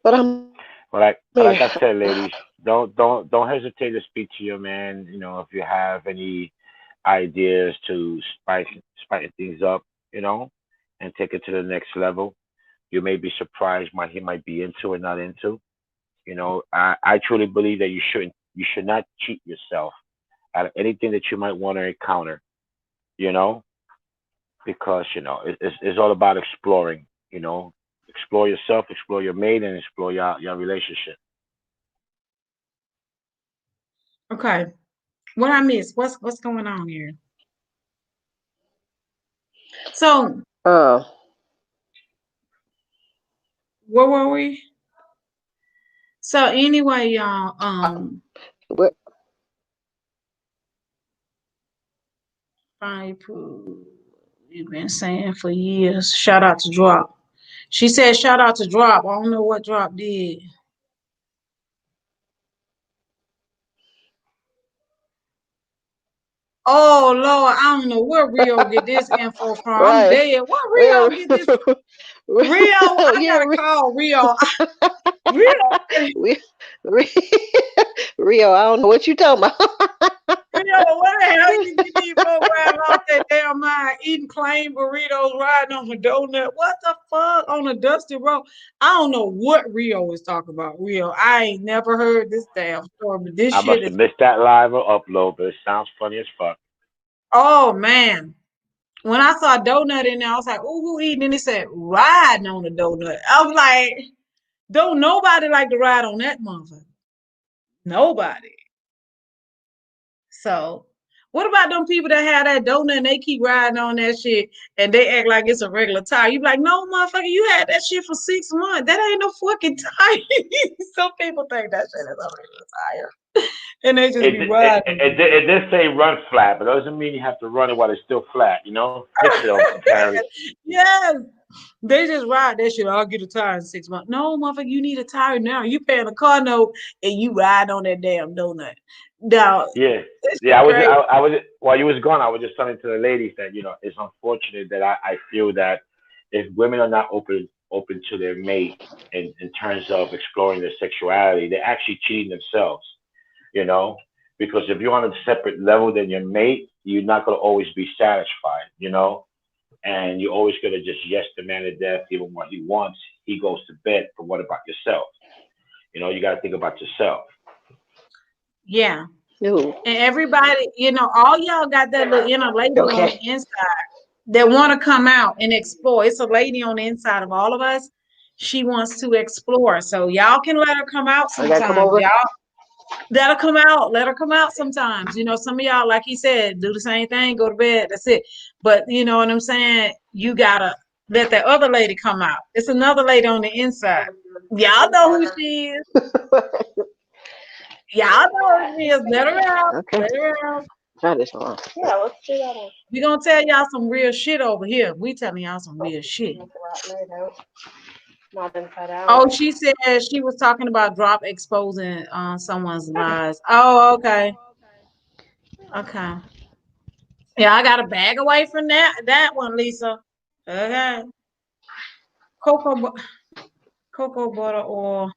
But I'm here. But like I said, ladies, don't hesitate to speak to your man. If you have any ideas to spice things up, you know, and take it to the next level. You may be surprised what he might be into or not into. I truly believe that you should not cheat yourself out of anything that you might want to encounter, you know, because it's all about exploring. Explore yourself, explore your mate, and explore your relationship. Okay. What I missed? What's going on here? So Uh, where were we? So anyway, y'all, what? Fine Pooh, we've been saying for years. Shout out to Drop. She said shout out to Drop. I don't know what Drop did. Oh Lord, I don't know where Rio get this info from. I'm Right. dead. What Well, Rio get this? Rio, I yeah, gotta call Rio. Rio, we, Re- Rio, I don't know what you talking about. Rio, what the hell you get these folks riding off that damn mind, eating plain burritos, riding on a donut? What the fuck on a dusty road? I don't know what Rio is talking about. Rio, I ain't never heard this damn story, but this I must shit have is. missed that live or upload, but it sounds funny as fuck. Oh man. When I saw donut in there, I was like, "Ooh, who eating?" And it said riding on a donut. I was like, "Don't nobody like to ride on that motherfucker? Nobody." So, what about them people that have that donut and they keep riding on that shit and they act like it's a regular tire? You be like, "No, motherfucker, you had that shit for 6 months. That ain't no fucking tire." Some people think that shit is a regular tire, and they just It be it, it, riding it, on did- it did say run flat, but it doesn't mean you have to run it while it's still flat. Hits it apparently. it. Yes. They just ride that shit. I'll get a tire in 6 months. No, motherfucker, you need a tire now. You paying a car note and you ride on that damn donut. Now, Yeah, this yeah. shit crazy. I was while you was gone. I was just telling to the ladies that it's unfortunate that I feel that if women are not open to their mate in terms of exploring their sexuality, they're actually cheating themselves. You know, because if you're on a separate level than your mate, you're not gonna always be satisfied. And you're always gonna just yes the man to death, even what he wants. He goes to bed. But what about yourself? You got to think about yourself. Yeah. Ooh, And everybody, all y'all got that little inner lady on the okay. inside that want to come out and explore. It's a lady on the inside of all of us. She wants to explore. So y'all can let her come out I gotta come sometimes. over. Y'all let her come out. Let her come out sometimes. Some of y'all, like he said, do the same thing, go to bed. That's it. But you know what I'm saying? You gotta let that other lady come out. It's another lady on the inside. Y'all know who she is. Y'all know who she is. Let her out. Okay. Let her out. Try this one. Yeah, let's do that one. We gonna tell y'all some real shit over here. We telling y'all some real shit. Not inside out. Oh, she said she was talking about drop exposing someone's lies. Oh, okay. Okay. Yeah, I got to bag away from that one, Lisa. Okay. Cocoa bu- cocoa butter oil.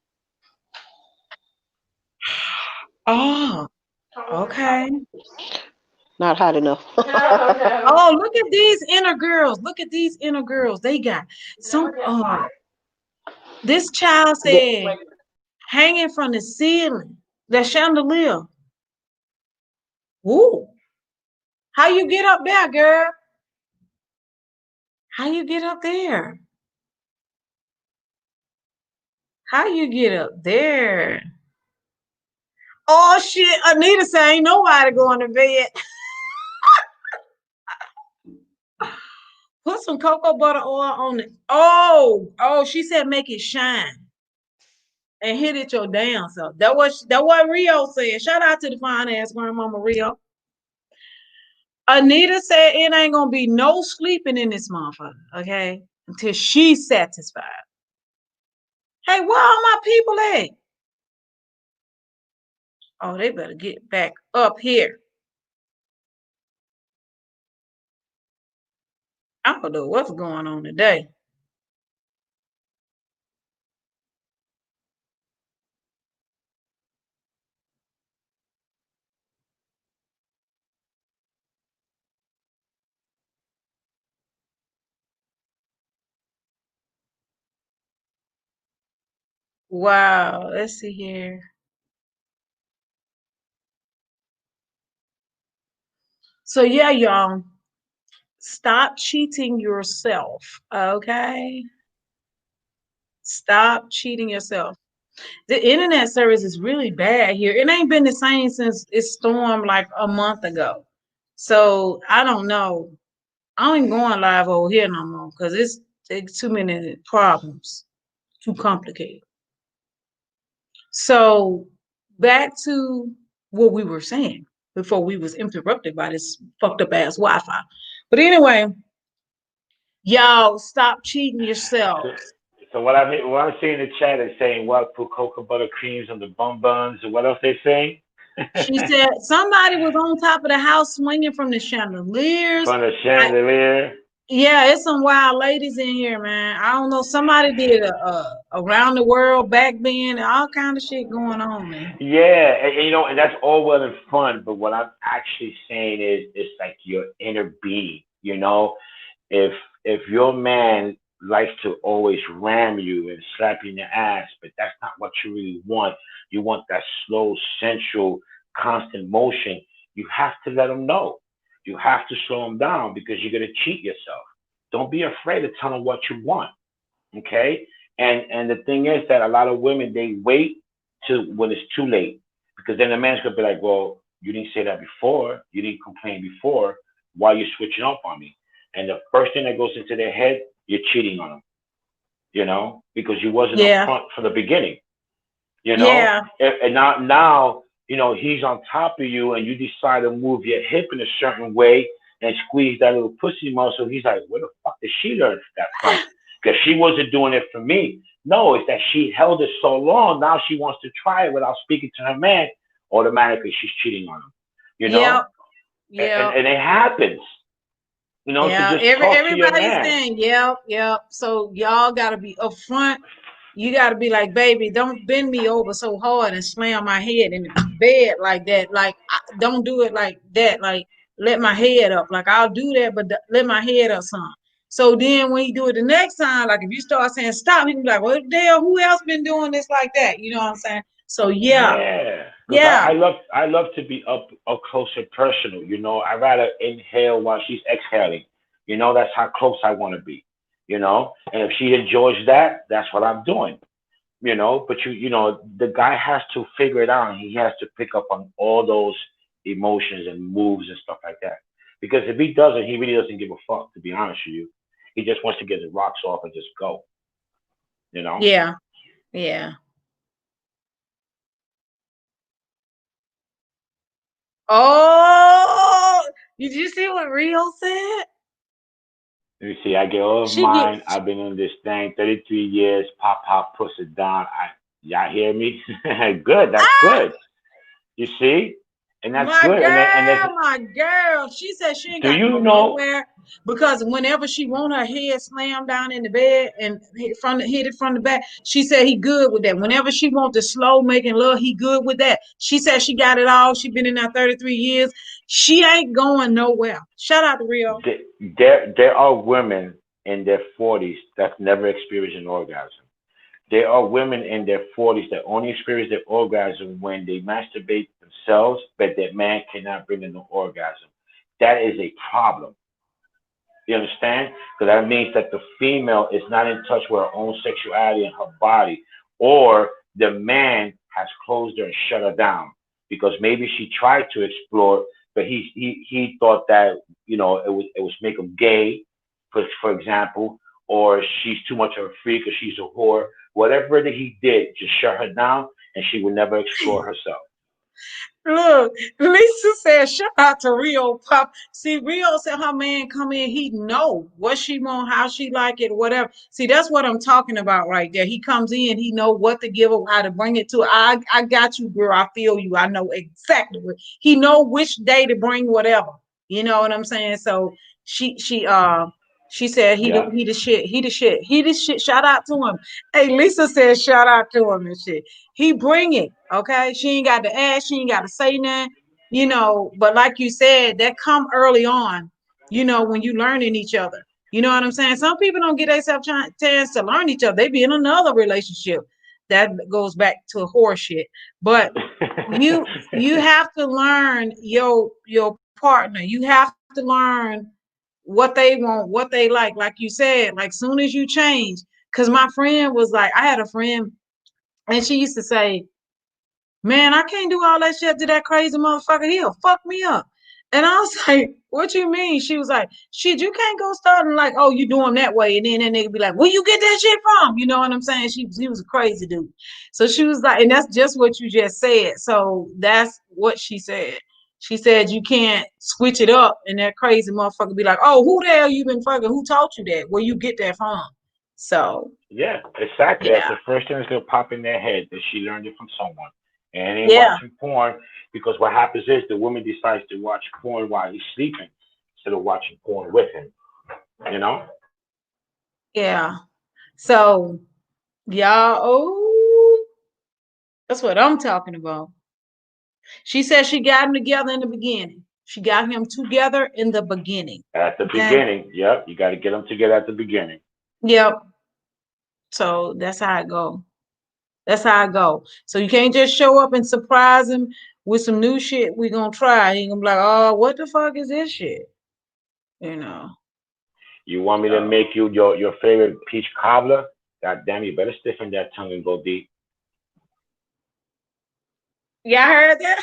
Oh, okay. Not hot enough. Oh, look at these inner girls. Look at these inner girls. They got some this child Get, said hanging from the ceiling. The chandelier. Ooh. How you get up there, girl? How you get up there? How you get up there? Oh shit, Anita say ain't nobody going to bed. Put some cocoa butter oil on it. Oh, she said make it shine and hit it your damn self. That what Rio said. Shout out to the fine ass grandmama Rio. Anita said it ain't gonna be no sleeping in this motherfucker, okay? Until she's satisfied. Hey, where all my people at? Oh, they better get back up here. I don't know what's going on today. Wow, let's see here. So yeah, y'all, stop cheating yourself. Okay, stop cheating yourself. The internet service is really bad here. It ain't been the same since it stormed like a month ago. So I don't know. I ain't going live over here no more because it's too many problems, too complicated. So back to what we were saying before we was interrupted by this fucked up ass Wi-Fi. But anyway, y'all stop cheating So, yourselves. so what I'm seeing in the chat is saying what put cocoa butter creams on the bun buns and what else they saying? She said somebody was on top of the house swinging from the chandeliers. From the Like, chandelier. yeah, it's some wild ladies in here, man. I don't know. Somebody did a around the world back bend, all kind of shit going on, man. Yeah, and, you know, and that's all well and fun. But what I'm actually saying is, it's like your inner being. You know, if your man likes to always ram you and slap you in the ass, but that's not what you really want. You want that slow, sensual, constant motion. You have to let him know. You have to slow him down because you're gonna cheat yourself. Don't be afraid to tell him what you want. Okay, and the thing is that a lot of women, they wait to when it's too late, because then the man's gonna be like, well, you didn't say that before, you didn't complain before, why you switching up on me? And the first thing that goes into their head, you're cheating on them, because you wasn't Yeah, upfront from the beginning. you know yeah, and now he's on top of you, and you decide to move your hip in a certain way and squeeze that little pussy muscle. He's like, where the fuck did she learn that from? Because she wasn't doing it for me. No, it's that she held it so long, now she wants to try it without speaking to her man. Automatically she's cheating on him. you yep, know and, yep. and it happens. So Yeah, just talk to your everybody's man. saying, yep, yep. So y'all gotta be upfront. You gotta be like, baby, don't bend me over so hard and slam my head in the bed like that. Like, don't do it like that. Like, let my head up. Like, I'll do that, but let my head up some. So then when you do it the next time, like if you start saying stop, he can be like, well, damn, who else been doing this like that? You know what I'm saying? So yeah, Yeah, because yeah, I love to be up close and personal. I rather inhale while she's exhaling. That's how close I want to be. And if she enjoys that, that's what I'm doing. But the guy has to figure it out. And he has to pick up on all those emotions and moves and stuff like that. Because if he doesn't, he really doesn't give a fuck. To be honest with you, he just wants to get his rocks off and just go. You know. yeah, yeah. Oh, did you see what Rio said? Let me see. I get all of She get mine. I've been on this thing 33 years. Pop, pop, push it down. Y'all hear me? Good. That's good. You see, and that's good. And there's, my girl. She said she ain't do got to you go know? nowhere because whenever she want her head slammed down in the bed and hit it from the back, she said he good with that. Whenever she want the slow making love, he good with that. She said she got it all. She been in there 33 years. She ain't going nowhere. Shout out to Rio. There are women in their 40s that never experienced an orgasm. There are women in their 40s that only experience their orgasm when they masturbate themselves, but that man cannot bring in the orgasm. That is a problem. You understand? Because that means that the female is not in touch with her own sexuality and her body, or the man has closed her and shut her down because maybe she tried to explore, but he thought that it was make him gay, for example, or she's too much of a freak or she's a whore. Whatever that he did, just shut her down, and she would never explore herself. Look, Lisa said, shout out to Rio Pop. See, Rio said her man come in, he know what she want, how she like it, whatever. See, that's what I'm talking about right there. He comes in, he know what to give her, how to bring it to her. I got you, girl. I feel you. I know exactly what he know which day to bring whatever. You know what I'm saying? So she said Yeah. he the shit, he the shit, he the shit. Shout out to him. Hey, Lisa said shout out to him and shit. He bring it, okay? She ain't got to ask, she ain't got to say nothing, but like you said, that come early on, when you learning each other. You know what I'm saying? Some people don't get themselves chance to learn each other. They be in another relationship. that goes back to horse shit. But you have to learn your partner. You have to learn what they want, what they like you said, like soon as you change. Because my friend was like, I had a friend and she used to say, man, I can't do all that shit to that crazy motherfucker. He'll fuck me up. And I was like, what you mean? She was like, shit, you can't go starting like, oh, you do him that way. And then that nigga be like, where you get that shit from? You know what I'm saying? He was a crazy dude. So she was like, and that's just what you just said. So that's what she said. She said you can't switch it up and that crazy motherfucker be like, oh, who the hell you been fucking? Who taught you that? Where you get that from? So Yeah, exactly. That's yeah, the first thing that's gonna pop in their head that she learned it from someone. And it ain't yeah, watching porn because what happens is the woman decides to watch porn while he's sleeping instead of watching porn with him. You know? yeah. So y'all, oh, that's what I'm talking about. She said she got him together in the beginning. She got him together in the beginning. At the Okay. beginning, yep, you got to get them together at the beginning. Yep. So that's how it go. That's how it go. So you can't just show up and surprise him with some new shit we gonna try. He gonna be like, oh, what the fuck is this shit? You know. You want me to So make you your favorite peach cobbler? God damn, you better stiffen that tongue and go deep. y'all heard that?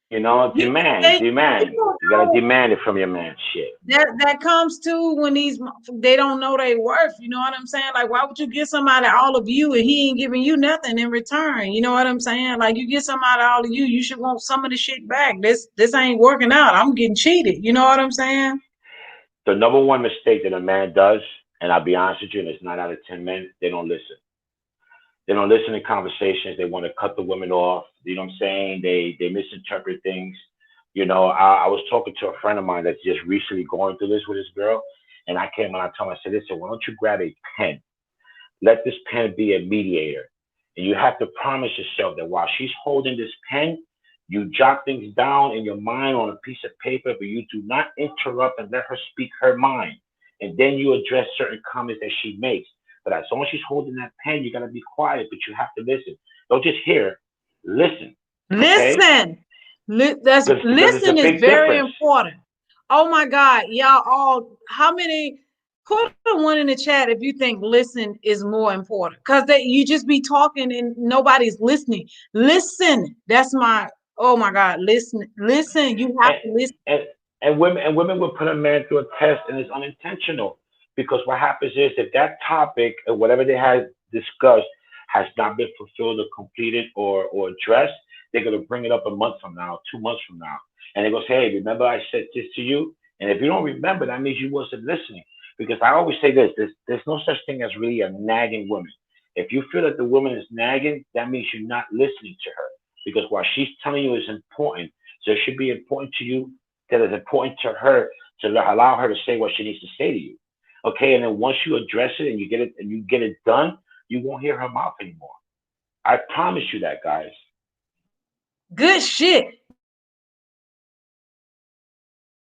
You know, You, demand, you demand. don't You gotta know. demand it from your man. Shit. That comes to when they don't know their worth. You know what I'm saying? Like, why would you give somebody all of you and he ain't giving you nothing in return? You know what I'm saying? Like, you get somebody all of you, you should want some of the shit back. This ain't working out. I'm getting cheated. You know what I'm saying? The number one mistake that a man does, and I'll be honest with you, and it's 9 out of 10 men, they don't listen. They don't listen to conversations. They want to cut the women off. You know what I'm saying? They misinterpret things. You know, I was talking to a friend of mine that's just recently going through this with his girl, and I came and I told him, I said, listen, why don't you grab a pen? Let this pen be a mediator. And you have to promise yourself that while she's holding this pen, you jot things down in your mind on a piece of paper, but you do not interrupt and let her speak her mind. And then you address certain comments that she makes. But as long as she's holding that pen, you gotta be quiet, but you have to listen. Don't just hear, listen. Okay? Listen. That's Because it's a listen is big very difference. important. Oh my God, y'all all how many put a one in the chat if you think listen is more important. Because that you just be talking and nobody's listening. Listen. That's my oh my God. Listen, listen. You have and to listen. and and women will put a man through a test and it's unintentional because what happens is if that topic or whatever they had discussed has not been fulfilled or completed or addressed, they're gonna bring it up a month from now, 2 months from now, and they're gonna say, "Hey, remember I said this to you?" And if you don't remember, that means you wasn't listening. Because I always say this: there's no such thing as really a nagging woman. If you feel that the woman is nagging, that means you're not listening to her. Because what she's telling you is important, so it should be important to you that is important to her to allow her to say what she needs to say to you. Okay, and then once you address it and you get it done, you won't hear her mouth anymore. I promise you that, guys. Good shit.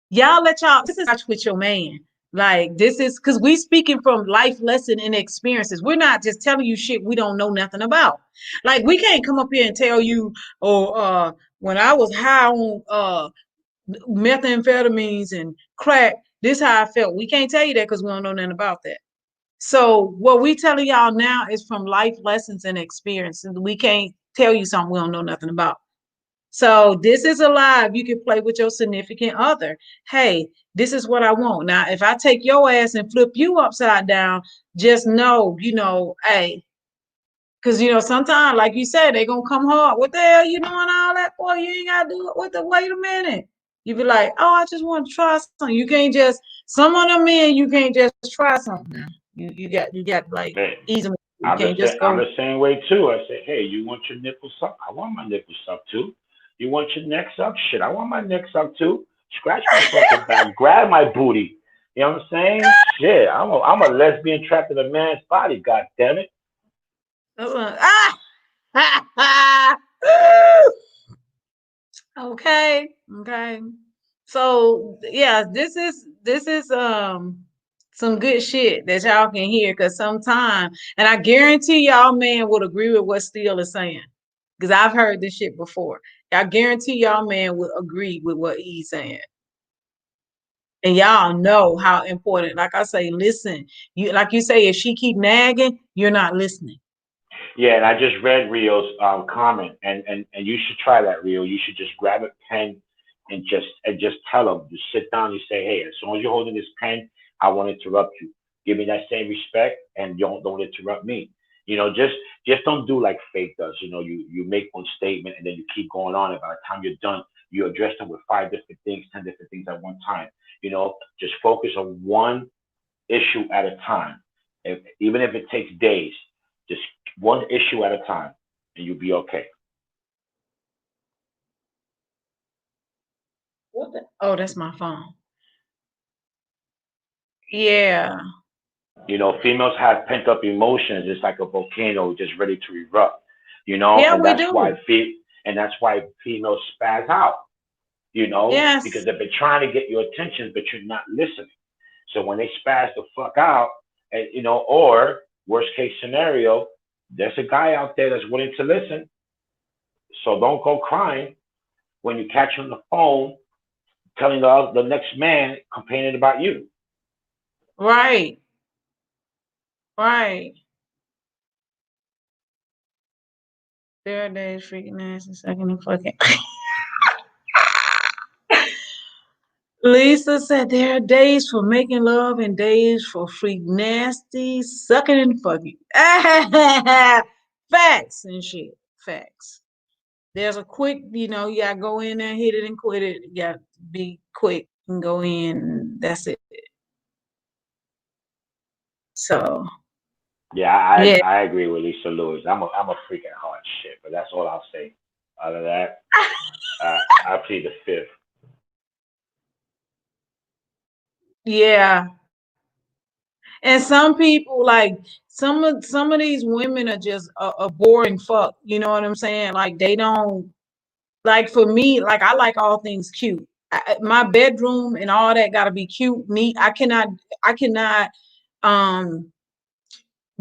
Y'all let y'all this is watch with your man. Like this is because we speaking from life lesson and experiences. We're not just telling you shit we don't know nothing about. Like we can't come up here and tell you, oh, when I was high on methamphetamines and crack, this how I felt. We can't tell you that because we don't know nothing about that. So what we telling y'all now is from life lessons and experiences. We can't tell you something we don't know nothing about. So this is a live you can play with your significant other. Hey, this is what I want. Now, if I take your ass and flip you upside down, just know, hey, because sometimes, like you said, they gonna come hard. What the hell you doing all that for? You ain't gotta do it. What the wait a minute. You be like, oh, I just want to try something. You can't just some of them men, you can't just try something now. You got like Hey, easy. You can't just I'm go. the same way too. I say, hey, you want your nipples sucked? I want my nipples sucked too. You want your neck sucked? Shit, I want my neck sucked too. Scratch my fucking back, grab my booty. You know what I'm saying? Shit, I'm a lesbian trapped in a man's body. God damn it. Ah! Okay. Okay. So yeah, this is some good shit that y'all can hear. Cause sometimes, and I guarantee y'all man would agree with what Steele is saying. Cause I've heard this shit before. I guarantee y'all man would agree with what he's saying. And y'all know how important. Like I say, listen. You like you say, if she keep nagging, you're not listening. Yeah, and I just read Rio's comment, and you should try that, Rio. You should just grab a pen and just tell them. Just sit down and say, hey, as long as you're holding this pen, I won't interrupt you. Give me that same respect, and don't interrupt me. You know, just don't do like Faith does. You know, you make one statement and then you keep going on, and by the time you're done, you address them with five different things, 10 different things at one time. You know, just focus on one issue at a time. Even if it takes days, just one issue at a time, and you'll be okay. What the? Oh, that's my phone. Yeah. You know, females have pent up emotions. It's like a volcano just ready to erupt. You know, Yeah, we do. and that's why females spaz out. You know, because Yes. they've been trying to get your attention, but you're not listening. So when they spaz the fuck out, and you know, or worst case scenario, there's a guy out there that's willing to listen. So don't go crying when you catch on the phone telling the next man complaining about you. Right. Right. There are days freaking ass and sucking and fucking. Lisa said there are days for making love and days for freak nasty sucking and fucking. Facts and shit. Facts. There's a quick, you gotta go in there, hit it and quit it. You gotta be quick and go in. That's it. So Yeah, yeah. I agree with Lisa Lewis. I'm a freaking hard shit, but that's all I'll say. Other than that, I plead the fifth. Yeah. And some people like some of these women are just a boring fuck. You know what I'm saying? Like they don't like for me. Like I like all things cute. My bedroom and all that got to be cute, neat. I cannot um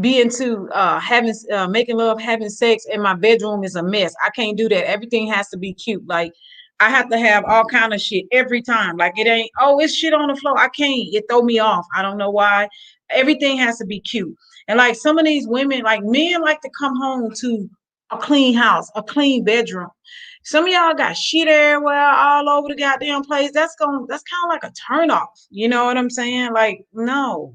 be into having making love, having sex, and my bedroom is a mess. I can't do that. Everything has to be cute. Like I have to have all kind of shit every time. Like it ain't, oh, it's shit on the floor. I can't. It throw me off. I don't know why. Everything has to be cute. And like some of these women, like men like to come home to a clean house, a clean bedroom. Some of y'all got shit everywhere all over the goddamn place. That's kind of like a turn off. You know what I'm saying? Like, no.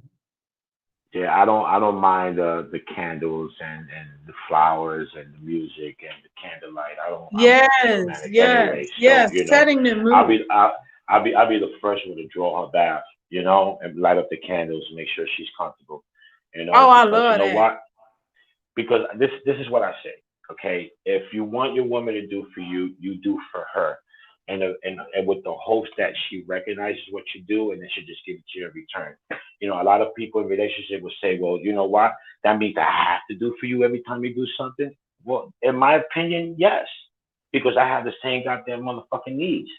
Yeah, I don't mind the candles and the flowers and the music and the candlelight. I'm Yes, romantic yes, anyway, so yes. you know, Setting the I'll mood. be I'll, I'll be the first one to draw her bath, you know, and light up the candles and make sure she's comfortable, you know, Oh, I because you love know that. what? Because this is what I say. Okay, if you want your woman to do for you, you do for her, and with the hopes that she recognizes what you do, and then she just give it to you in return. You know, a lot of people in relationship will say, well, you know what? That means I have to do for you every time you do something. Well, in my opinion, yes, because I have the same goddamn motherfucking needs.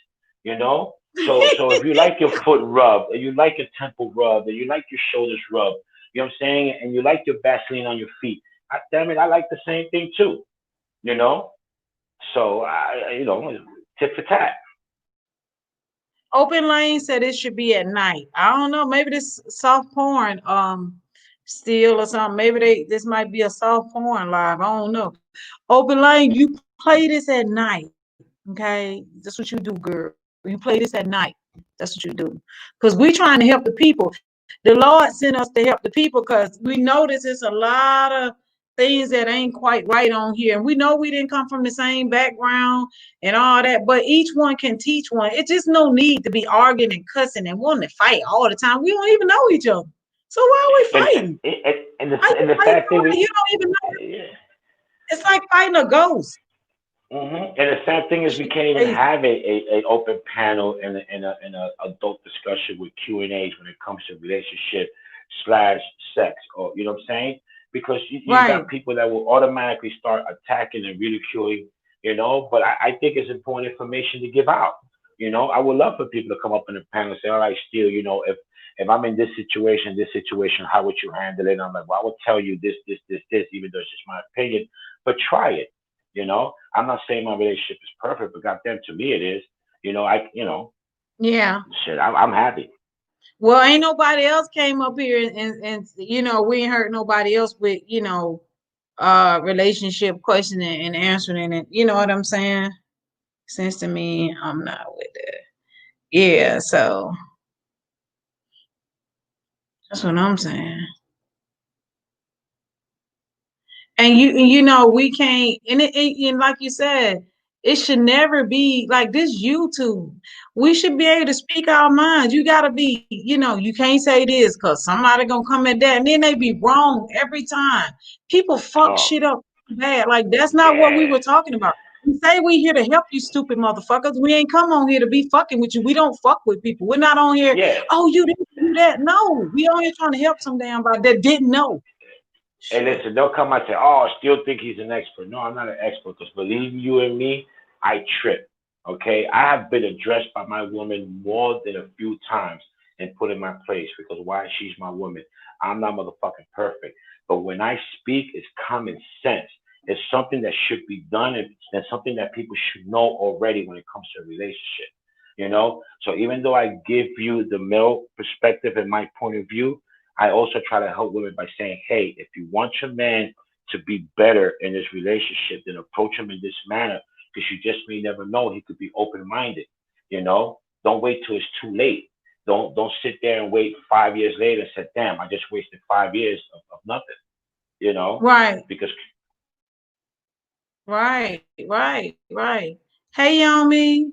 You know, so if you like your foot rubbed, and you like your temple rubbed, and you like your shoulders rubbed, you know what I'm saying, and you like your Vaseline on your feet. Damn it, I like the same thing too. You know, so you know, tit for tat. Open Lane said it should be at night. I don't know. Maybe this soft porn, still or something. Maybe this might be a soft porn live. I don't know. Open Lane, you play this at night. Okay, that's what you do, girl. You play this at night. That's what you do. Because we trying to help the people. The Lord sent us to help the people because we notice it's a lot of things that ain't quite right on here. And we know we didn't come from the same background and all that, but each one can teach one. It's just no need to be arguing and cussing and wanting to fight all the time. We don't even know each other. So why are we And fighting? Why you and the fighting sad thing somebody is, you don't even know? yeah. It's like fighting a ghost. And the sad thing is, we Shit can't even crazy. have a open panel and a adult discussion with Q&As when it comes to relationship slash sex, or you know what I'm saying? Because you Right. got people that will automatically start attacking and ridiculing, you know. But I think it's important information to give out. You know, I would love for people to come up in the panel and say, "All right, Steele, you know, if I'm in this situation, how would you handle it? And I'm like, well, I would tell you this, even though it's just my opinion, but try it. I'm not saying my relationship is perfect, but goddamn, to me it is. Yeah. Shit, I'm happy. Well, ain't nobody else came up here and we ain't heard nobody else with, relationship questioning and answering it. You know what I'm saying? Seems to me I'm not with it. Yeah, so that's what I'm saying. And we can't, and like you said, it should never be like this YouTube. We should be able to speak our minds. You gotta be, you can't say this because somebody gonna come at that, and then they be wrong every time. People fuck Oh, shit up bad. Like that's not what we yeah, were talking about. We say we here to help you, stupid motherfuckers. We ain't come on here to be fucking with you. We don't fuck with people. We're not on here. yeah. Oh, you this, you that. No, we on here trying to help some damn body that didn't know. And Shit. listen, they'll come out and say, "Oh, I still think he's an expert." No, I'm not an expert because believe you and me, I trip. Okay, I have been addressed by my woman more than a few times and put in my place because why? She's my woman. I'm not motherfucking perfect, but when I speak, it's common sense. It's something that should be done, and it's something that people should know already when it comes to a relationship. So even though I give you the male perspective and my point of view, I also try to help women by saying, hey, if you want your man to be better in this relationship, then approach him in this manner because you just may never know. He could be open minded. Don't wait till it's too late. Don't sit there and wait 5 years later and say, damn, I just wasted 5 years of nothing. You know, Right. because Right. Hey, Yomi.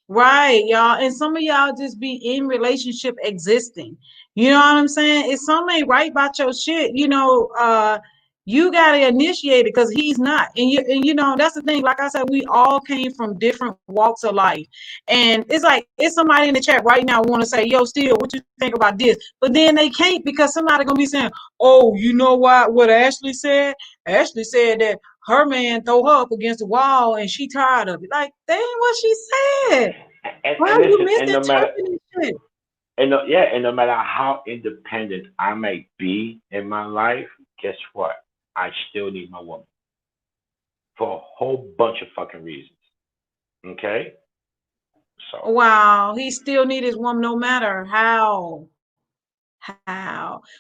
Right, y'all. And some of y'all just be in relationship existing. You know what I'm saying? If something ain't right about your shit, you gotta initiate it because he's not. And that's the thing. Like I said, we all came from different walks of life. And it's like it's somebody in the chat right now want to say, yo, still, what you think about this? But then they can't because somebody gonna be saying, oh, you know what Ashley said? Ashley said that her man throw her up against the wall and she tired of it. Like, that ain't what she said. Why and are you listen, misinterpreting shit? no matter how independent I may be in my life, guess what? I still need my woman for a whole bunch of fucking reasons. Okay, so Wow, he still need his woman no matter how.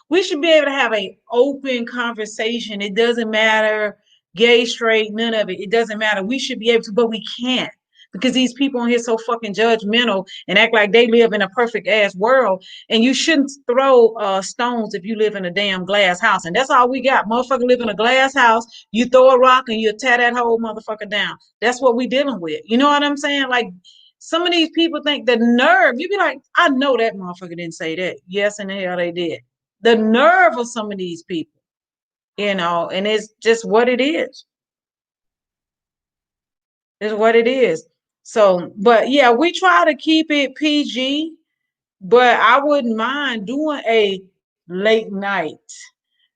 We should be able to have an open conversation. It doesn't matter gay, straight, none of it. It doesn't matter. We should be able to, but we can't because these people on here so fucking judgmental and act like they live in a perfect ass world. And you shouldn't throw stones if you live in a damn glass house. And that's all we got. Motherfucker live in a glass house. You throw a rock and you tear that whole motherfucker down. That's what we dealing with. You know what I'm saying? Like some of these people think the nerve, you be like, I know that motherfucker didn't say that. Yes, in the hell they did. The nerve of some of these people, and it's just what it is. It's what it is. So, but yeah, we try to keep it PG, but I wouldn't mind doing a late night.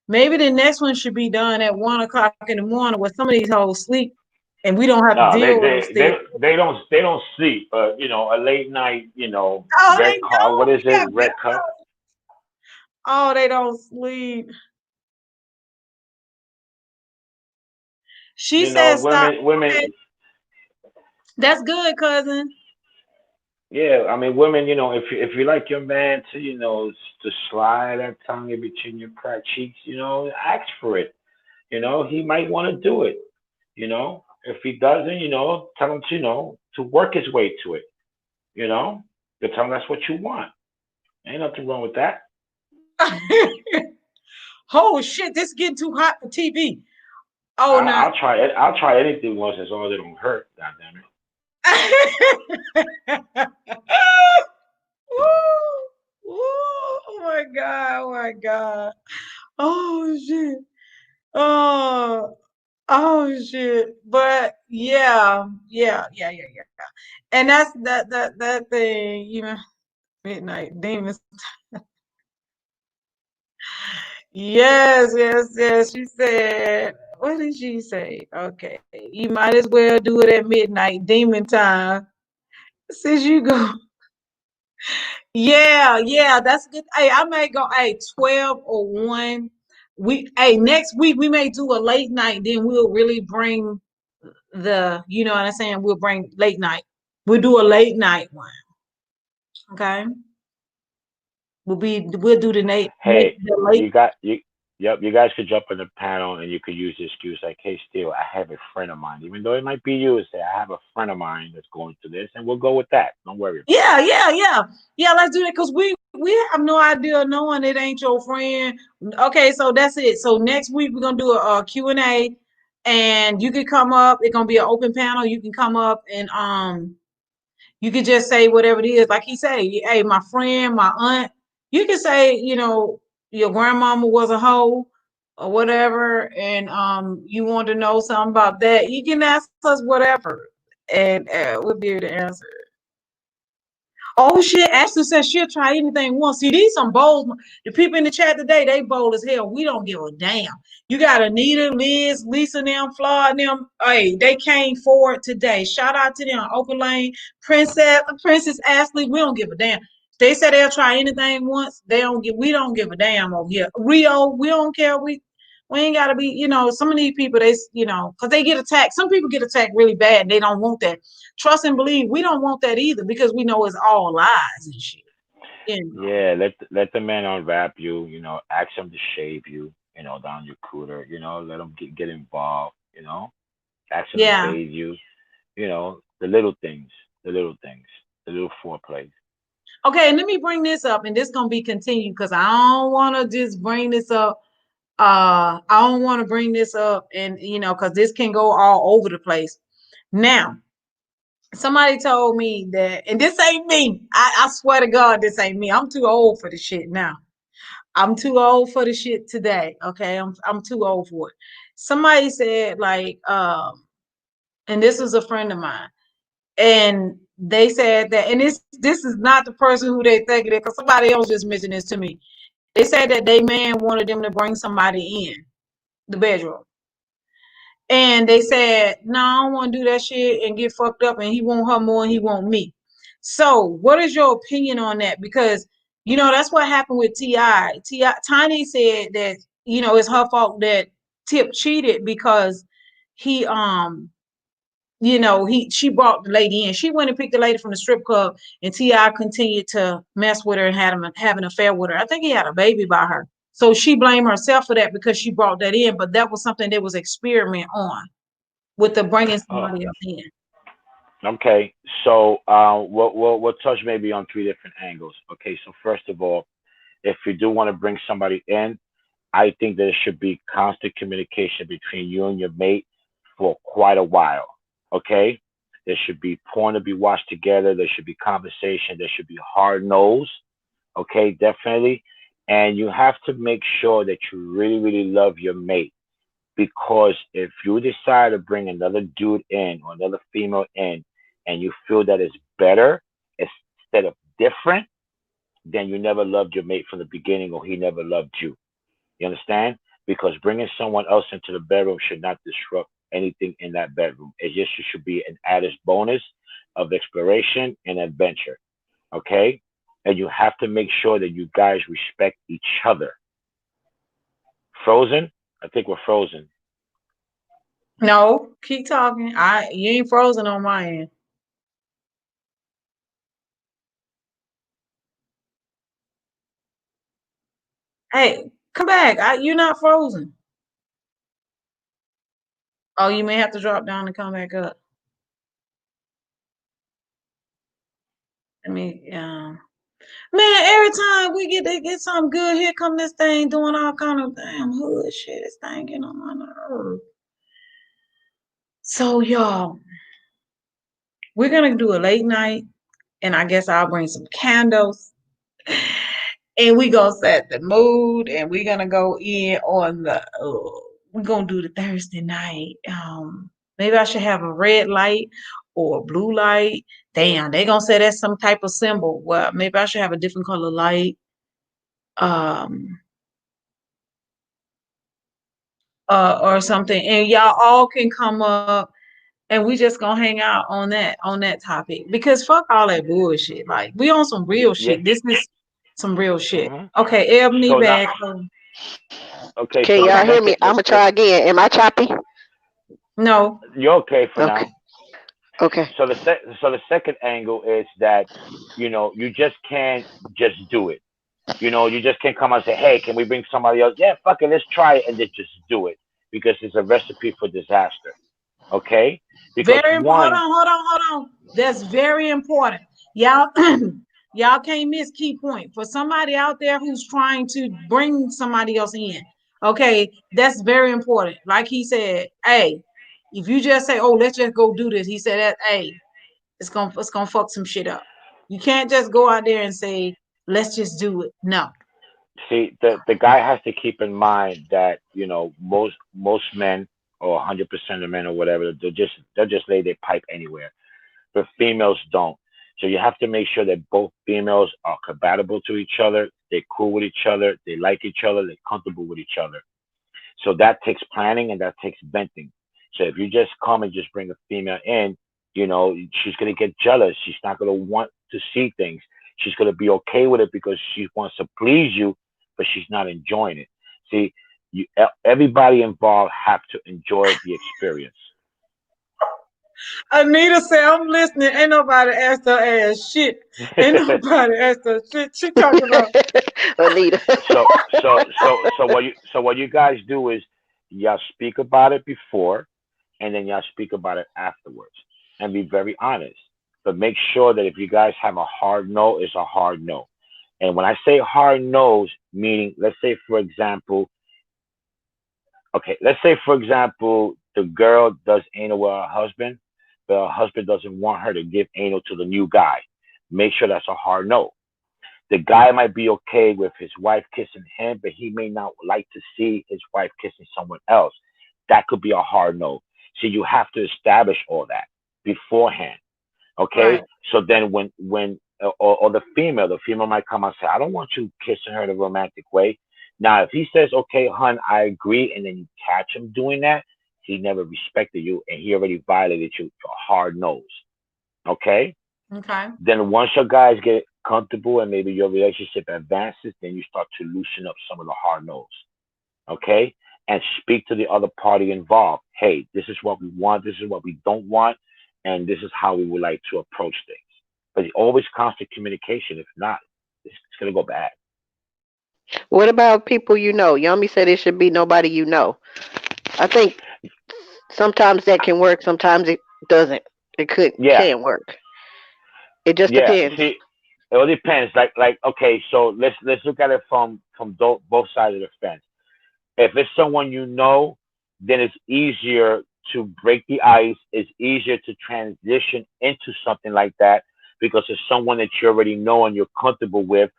Maybe the next one should be done at 1 o'clock in the morning where some of these hoes sleep and we don't have to no, deal with them still. they don't sleep. A late night, Oh, red they car. What don't. is Yeah, it? Red cup. oh, they don't sleep. She said stop. Women. Okay, that's good, cousin. Yeah, I mean, women. If you like your man to, to slide that tongue in between your crack cheeks, ask for it. He might want to do it. If he doesn't, tell him to, to work his way to it. You know, you tell him that's what you want. Ain't nothing wrong with that. Oh shit, this is getting too hot for TV. Oh no. I'll try it. I'll try anything once as long as it don't hurt. God damn it. Oh my god, oh my god. Oh shit. Oh, oh shit. But yeah. And that's that thing, midnight demons. Yes. She said, what did she say? Okay, you might as well do it at midnight, demon time. Since you go, Yeah, yeah, that's good. Hey, I may go, hey, 12 or 1. Next week we may do a late night, then we'll really bring you know what I'm saying? We'll bring late night. We'll do a late night one. Okay. We'll do Hey, the late. you got you. Yep, you guys could jump on the panel and you could use the excuse like, "Hey, Steele, I have a friend of mine." Even though it might be you, say, "I have a friend of mine that's going through this," and we'll go with that. Don't worry about Yeah, yeah, yeah. Yeah, let's do that because we have no idea knowing it ain't your friend. Okay, so that's it. So next week we're gonna do a Q&A, and you can come up. It's gonna be an open panel. You can come up and you could just say whatever it is. Like he say, hey, my friend, my aunt. You can say, your grandmama was a hoe or whatever, and you want to know something about that. You can ask us whatever, and we'll be able to answer. Oh shit, Ashley says she'll try anything once. See, these some bold. The people in the chat today, they bold as hell. We don't give a damn. You got Anita, Liz, Lisa, them, Flaw, them. Hey, they came forward today. Shout out to them. Open Lane, Princess Ashley. We don't give a damn. They said they'll try anything once. We don't give a damn over here. Rio, we don't care. We ain't gotta be, some of these people, because they get attacked. Some people get attacked really bad and they don't want that. Trust and believe, we don't want that either because we know it's all lies and shit. it. Yeah, let the man unwrap you. Ask him to shave you. Down your cooter. Let him get involved. Ask him to Yeah. bathe you. The little things, the little things, the little foreplay. Okay, let me bring this up, and this gonna be continued because I don't want to just bring this up. I don't want to bring this up, and because this can go all over the place. Now, somebody told me that, and this ain't me. I swear to God, this ain't me. I'm too old for the shit now. I'm too old for the shit today. Okay, I'm too old for it. Somebody said like, and this was a friend of mine, and they said that, and this is not the person who they think it is, because somebody else just mentioned this to me. They said that they man wanted them to bring somebody in the bedroom. And they said, no, I don't want to do that shit and get fucked up, and he want her more and he want me. So what is your opinion on that? Because, that's what happened with T.I. Tiny said that, it's her fault that Tip cheated because he, she brought the lady in. She went and picked the lady from the strip club, and T.I. continued to mess with her and have an affair with her. I think he had a baby by her. So she blamed herself for that because she brought that in, but that was something that was experiment on with the bringing Oh, somebody up in. okay. So, we'll touch maybe on three different angles. Okay. So first of all, if you do want to bring somebody in, I think there should be constant communication between you and your mate for quite a while. Okay. There should be porn to be watched together. There should be conversation. There should be hard nose. Okay, definitely. And you have to make sure that you really, really love your mate. Because if you decide to bring another dude in or another female in and you feel that it's better instead of different, then you never loved your mate from the beginning or he never loved you. You understand? Because bringing someone else into the bedroom should not disrupt anything in that bedroom. It just should be an added bonus of exploration and adventure. Okay? And you have to make sure that you guys respect each other. Frozen? I think we're frozen. No, keep talking. You ain't frozen on my end. Hey, come back. You're not frozen. Oh, you may have to drop down and come back up. I mean, man, every time we get something good, here come this thing doing all kind of damn hood shit. This thing getting on my nerve. So y'all, we're gonna do a late night, and I guess I'll bring some candles, and we gonna set the mood, and we're gonna go in on we're gonna do the Thursday night. Maybe I should have a red light or a blue light. Damn, they gonna say that's some type of symbol. Well, maybe I should have a different color light. Um, or something, and y'all all can come up and we just gonna hang out on that topic because fuck all that bullshit. Like we on some real Yeah. shit. This is some real shit. Hmm. Okay, Ebony So now, back. okay. Can So y'all Okay, hear me? I'm gonna try again. Am I choppy? no, you're okay for Okay. now. Okay. So the second angle is that you just can't just do it. You just can't come and say, "Hey, can we bring somebody else?" Yeah, fuck it, let's try it, and then just do it because it's a recipe for disaster. Okay? Because very important. Hold one, on, hold on, hold on. That's very important. Y'all, y'all can't miss key point for somebody out there who's trying to bring somebody else in. Okay, that's very important. Like he said, hey, if you just say, "Oh, let's just go do this," he said that, hey, it's gonna fuck some shit up. You can't just go out there and say, "Let's just do it." No. see, the guy has to keep in mind that most men or 100% of men or whatever, they'll just lay their pipe anywhere, but females don't. So you have to make sure that both females are compatible to each other, they're cool with each other, they like each other, they're comfortable with each other. So that takes planning and that takes venting. So if you just come and just bring a female in, she's gonna get jealous. She's not gonna want to see things. She's gonna be okay with it because she wants to please you, but she's not enjoying it. See, everybody involved have to enjoy the experience. Anita said, "I'm listening. Ain't nobody asked her ass shit. Ain't nobody asked her shit. She talking about Anita. so so what you guys do is y'all speak about it before, and then y'all speak about it afterwards, and be very honest. But make sure that if you guys have a hard no, it's a hard no. And when I say hard no's, meaning, let's say for example, the girl does anal with her husband, but her husband doesn't want her to give anal to the new guy. Make sure that's a hard no. The guy might be okay with his wife kissing him, but he may not like to see his wife kissing someone else. That could be a hard no. So you have to establish all that beforehand. Okay. right. So then or the female might come and say, I don't want you kissing her in a romantic way. Now, if he says, okay, hun, I agree, and then you catch him doing that, he never respected you and he already violated you for hard nose. Okay. Okay. Then once your guys get comfortable and maybe your relationship advances, then you start to loosen up some of the hard nose. Okay? And speak to the other party involved. Hey, this is what we want, this is what we don't want, and this is how we would like to approach things. But always constant communication. If not, it's gonna go bad. What about people you know? Yummy said it should be nobody you know. I think sometimes that can work, sometimes it doesn't. It could Yeah, can work. It just yeah. depends. See, it all depends. Like okay, so let's look at it from both sides of the fence. If it's someone you know, then it's easier to break the ice. It's easier to transition into something like that because it's someone that you already know and you're comfortable with.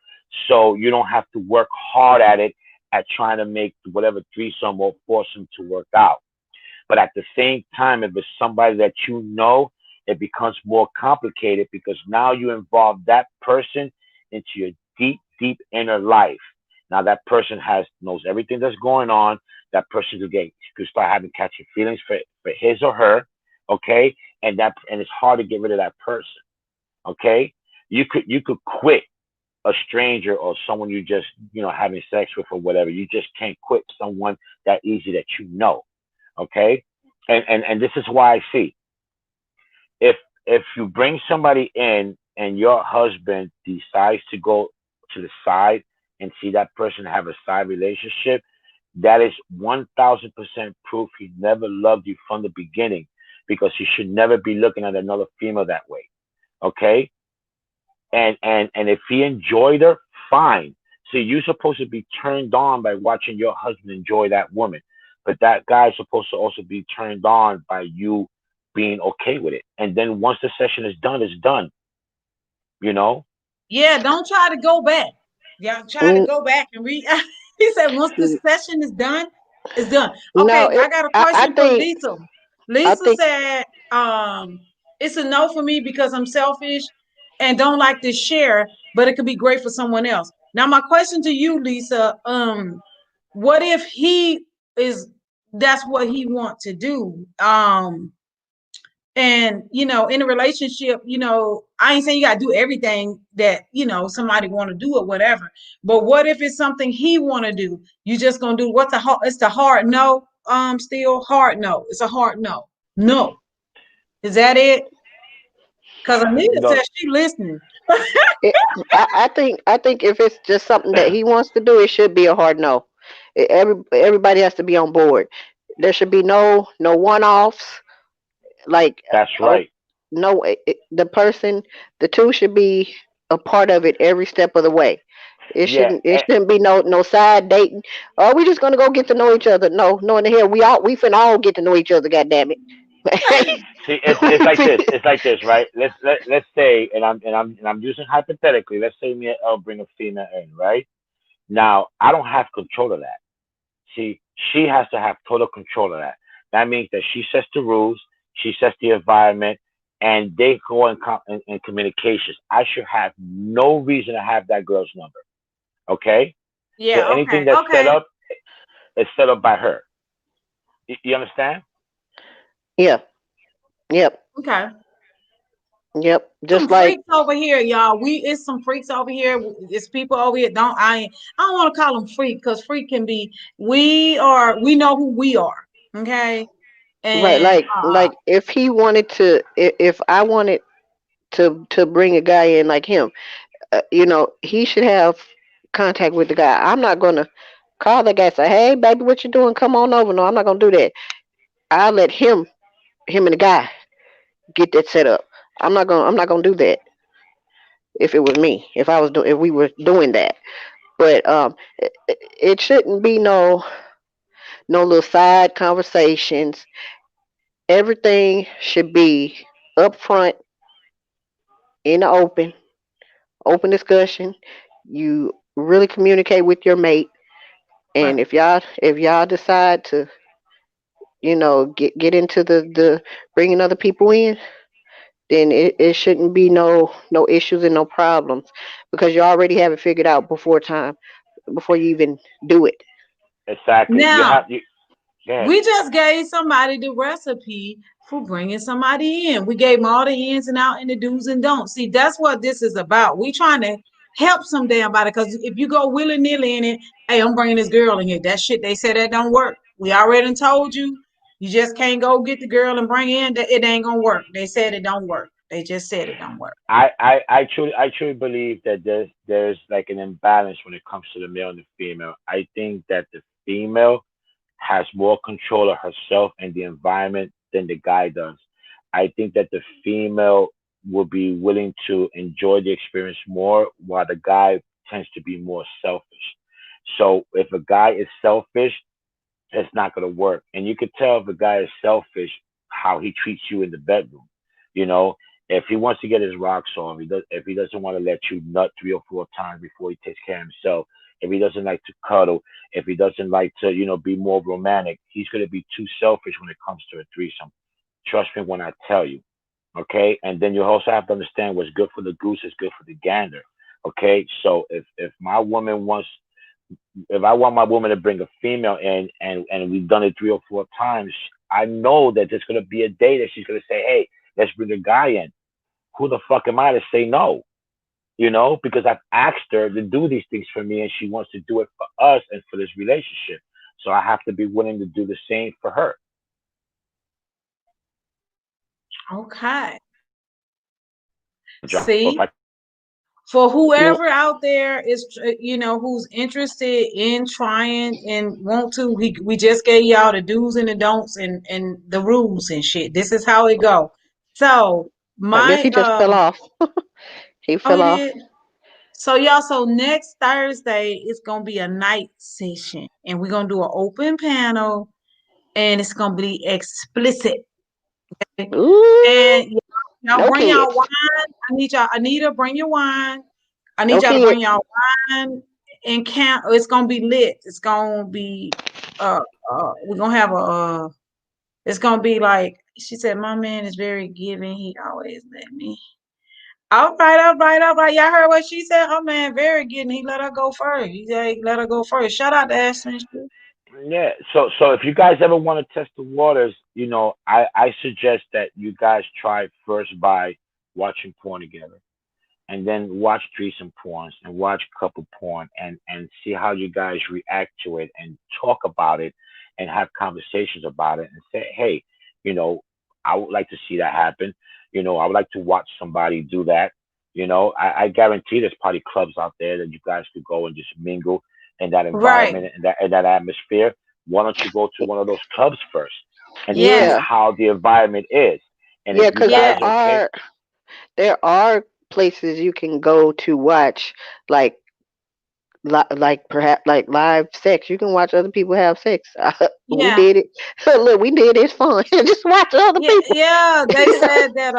So you don't have to work hard at it at trying to make whatever threesome or foursome to work out. But at the same time, if it's somebody that you know, it becomes more complicated because now you involve that person into your deep, deep inner life. Now that person knows everything that's going on. That person could start having catching feelings for his or her, okay? And it's hard to get rid of that person, okay? You could quit a stranger or someone you just having sex with or whatever. You just can't quit someone that easy that you know, okay? And this is why I see if you bring somebody in and your husband decides to go to the side and see that person have a side relationship, that is 1,000% proof he never loved you from the beginning because he should never be looking at another female that way. Okay? And if he enjoyed her, fine. See, you're supposed to be turned on by watching your husband enjoy that woman, but that guy's supposed to also be turned on by you being okay with it. And then once the session is done, it's done. You know? Yeah, don't try to go back. Y'all try to Mm, go back and read. He said once the mm, session is done, it's done. no, Okay, I got a I question for think Lisa. I Lisa think said, it's a no for me because I'm selfish and don't like to share, but it could be great for someone else. Now, my question to you, Lisa, what if he is that's what he want to do? And in a relationship, I ain't saying you gotta do everything that somebody want to do or whatever. But what if it's something he want to do? You just gonna do what's a hard? It's the hard no. Still hard no. It's a hard no. No. Is that it? Because Anita No, says she listening. It, I think if it's just something that he wants to do, it should be a hard no. Everybody has to be on board. There should be no one offs. Like that's oh right. no, the person, the two should be a part of it every step of the way. It Yeah, shouldn't it shouldn't be no side dating. Oh, we just gonna go get to know each other. No, in the hell we finna all get to know each other. God damn it. see, it's like this. It's like this, right? Let's say, and I'm using hypothetically. Let's say me and Elle bring a female in, right? Now I don't have control of that. See, she has to have total control of that. That means that she sets the rules, she sets the environment, and they go in communications. I should have no reason to have that girl's number. Okay, so Yeah. anything Okay. that's set Okay. up is set up by her. You understand? Yeah. Yep. Okay. Yep. Some Just like freaks over here, y'all. It's some freaks over here. It's people over here. I don't want to call them freak because freak can be. We know who we are. Okay. right, And like if he wanted to, if I wanted to bring a guy in like him, he should have contact with the guy. I'm not gonna call the guy and say, "Hey, baby, what you doing? Come on over." No, I'm not gonna do that. I let him and the guy get that set up. I'm not gonna do that if it was me. If we were doing that. But it shouldn't be no little side conversations. Everything should be upfront, in the open discussion. You really communicate with your mate, and right. if y'all decide to get into the bringing other people in, then it shouldn't be no issues and no problems because you already have it figured out before you even do it. Exactly. You Now have you. Yeah, we just gave somebody the recipe for bringing somebody in. We gave them all the ins and out and the do's and don'ts. See, that's what this is about. We trying to help some damn body because if you go willy nilly in it, hey, I'm bringing this girl in here. That shit they said that don't work. We already told you. You just can't go get the girl and bring in that it ain't gonna work. They said it don't work. They just said it don't work. I truly believe that there's like an imbalance when it comes to the male and the female. I think that the female has more control of herself and the environment than the guy does. I think that the female will be willing to enjoy the experience more, while the guy tends to be more selfish. So if a guy is selfish, it's not going to work. And you could tell if a guy is selfish how he treats you in the bedroom. You know, if he wants to get his rocks off, if he doesn't want to let you nut 3 or 4 times before he takes care of himself, if he doesn't like to cuddle, if he doesn't like to, be more romantic, he's going to be too selfish when it comes to a threesome. Trust me when I tell you. Okay, and then you also have to understand what's good for the goose is good for the gander. Okay, so if my woman wants if I want my woman to bring a female in and we've done it 3 or 4 times, I know that there's gonna be a day that she's gonna say, "Hey, let's bring a guy in." Who the fuck am I to say no? Because I've asked her to do these things for me, and she wants to do it for us and for this relationship. So I have to be willing to do the same for her. Okay. If I See, for Yep. whoever out there is who's interested in trying and want to, we just gave y'all the do's and the don'ts and the rules and shit. This is how it go. So I guess my he just fell off. He oh, fell he off. did. So y'all, so next Thursday it's gonna be a night session and we're gonna do an open panel and it's gonna be explicit. Ooh, And y'all no bring y'all kids. wine. I need y'all. Anita, bring your wine. I No need y'all to bring kids. y'all wine and count. It's gonna be lit. It's gonna be uh we're gonna have it's gonna be like she said, my man is very giving. He always let me. All right, all right, all right. Y'all heard what she said? Her man very giving. He let her go first. He said he let her go first. Shout out to Ashley. Yeah. So if you guys ever want to test the waters, I suggest that you guys try first by watching porn together, and then watch threesome porns and watch couple porn, and see how you guys react to it and talk about it and have conversations about it and say, hey, you know, I would like to see that happen. I would like to watch somebody do that. I guarantee there's probably clubs out there that you guys could go and just mingle in that Right. environment and that atmosphere. Why don't you go to one of those clubs first and see Yes. Yeah, how the environment is? And if yeah, you because guys Yes. okay, there are places you can go to watch like like perhaps like live sex. You can watch other people have sex. We Yeah. did it. Look, we did it. It's fun. Just watch other Yeah. people. Yeah. They said that.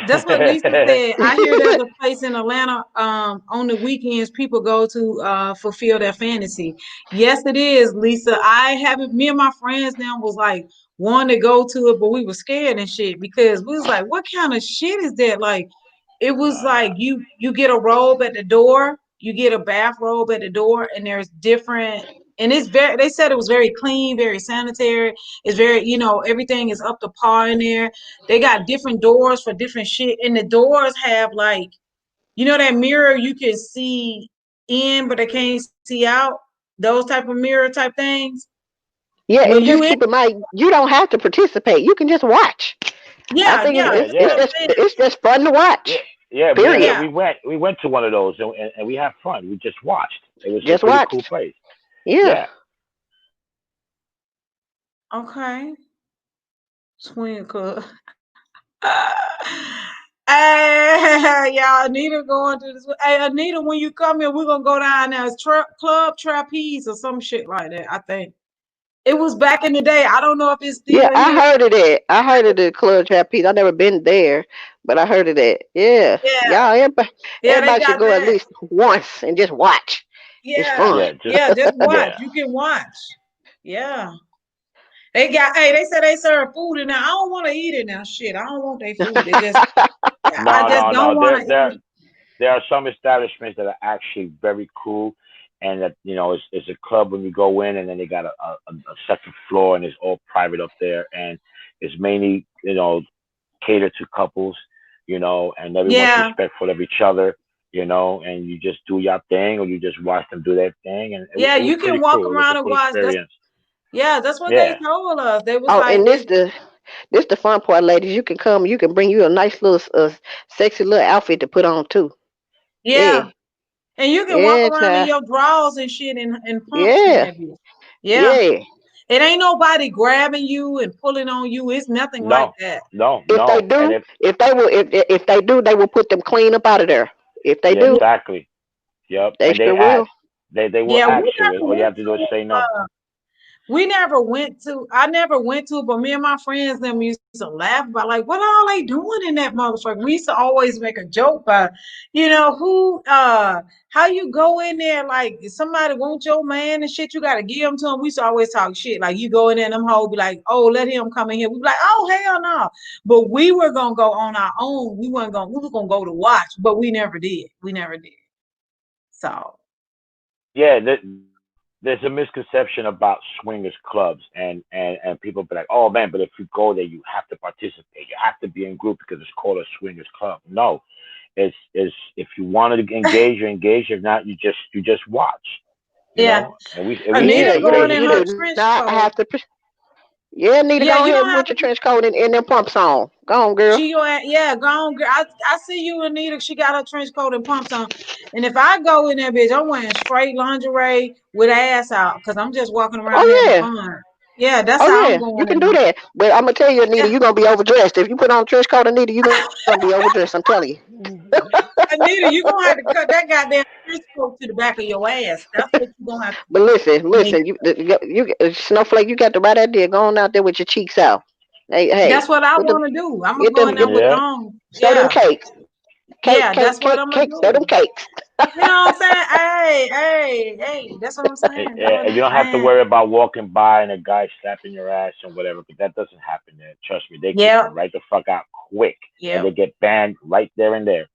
That's what Lisa said. I hear there's a place in Atlanta. On the weekends, people go to fulfill their fantasy. Yes, it is, Lisa. I haven't. Me and my friends now was like wanting to go to it, but we were scared and shit because we was like, what kind of shit is that? Like, it was No, like no. you get a robe at the door, you get a bathrobe at the door, and there's different. And it's very. They said it was very clean, very sanitary. It's very, everything is up to par in there. They got different doors for different shit, and the doors have like, that mirror you can see in, but they can't see out. Those type of mirror type things. Yeah, When and you just in, keep in mind, you don't have to participate. You can just watch. I yeah, think yeah, Yeah, it's that's what it's yeah. I'm just saying. it's just fun to Yeah, watch. yeah, Period. Yeah. we went to one of those, and we had fun. We just watched. It was a Just pretty cool watched. place. Yeah. Yeah, Okay. Swing club. Hey, y'all, Anita going to this. Hey, Anita, when you come here, we're gonna go down there. It's Club Trapeze or some shit like that. I think it was back in the day. I don't know if it's Yeah, still I here. heard of that. I heard of the Club Trapeze. I never been there, but I heard of that. Yeah, Yeah, y'all, yeah, they everybody should got go at that. least once and just watch. It's Yeah, fun. yeah, just yeah, just watch. yeah. You can watch. Yeah. They got, hey, they said they serve food in there. I don't want to eat it now. Shit, I don't want their food. They just, I No, just no, don't no. want There, to there, eat. there are some establishments that are actually very cool, and that it's a club when you go in, and then they got a second floor, and it's all private up there, and it's mainly catered to couples, and everyone's Yeah, respectful of each other, and you just do your thing, or you just watch them do their thing, and yeah, it was you can pretty walk cool. It was a around and cool watch. experience. That's what they Yeah, told us. They was Oh, like, and this the fun part, ladies. You can come. You can bring you a nice little, sexy little outfit to put on too. yeah, Yeah, and you can walk yeah, around in child. your drawers and shit and pumps in Yeah, that bitch. Yeah, yeah. it ain't nobody grabbing you and pulling on you. It's nothing like no, that. no, If they no, and do, if they do, they will put them clean up out of there. If they yeah, do, exactly. Yep, they and they sure ask. will. They will Yeah, ask we you. never All you went have to do is to. say no. We never went to. I never went to, but me and my friends them used to laugh about like, what are they doing in that motherfucker? We used to always make a joke about, who, how you go in there like if somebody wants your man and shit, you gotta give him to him. We used to always talk shit like you go in there and them hoes be like, oh, let him come in here. We be like, oh hell no. But we were gonna go on our own. We weren't gonna. We were gonna go to watch, but we never did. We never did. So Yeah, there's a misconception about swingers clubs, and people be like, oh man, but if you go there, you have to participate. You have to be in group because it's called a swingers club. No, it's if you want to engage, you engage. If not, you just watch. yeah, And we see Yeah, Anita some yeah. going crazy in You her shit. do trench not coat. have to. Yeah, need to Yeah, go you ahead don't and have put to your be. trench coat and them pumps on. Go on, girl. She go, yeah, go on, girl. I see you, Anita. She got her trench coat and pumps on. And if I go in there, bitch, I'm wearing straight lingerie with ass out because I'm just walking around Oh having yeah. fun. Yeah, that's Oh how I'm yeah. You going can in do there. that. But I'm gonna tell you, Anita, Yeah, you're gonna be overdressed. If you put on a trench coat, Anita, you're gonna be overdressed. I'm telling you. Anita, you gonna have to cut that goddamn trench coat to the back of your ass. That's what you gonna have to But do. listen, Anita. listen, Snowflake, you got the right idea. Going out there with your cheeks out. Hey, That's hey, what I put them, want to do. I'm gonna get go in them, there get, with Yeah, on. show them Yeah, cakes, yeah, that's what I'm gonna show them do. cakes. You know what I'm saying? Hey, hey, hey, that's what I'm saying. That's what and I'm you don't have to saying. worry about walking by and a guy slapping your ass and whatever, because that doesn't happen there. Trust me, they kick Yep, you right the fuck out quick, and they yep. get banned right there and there.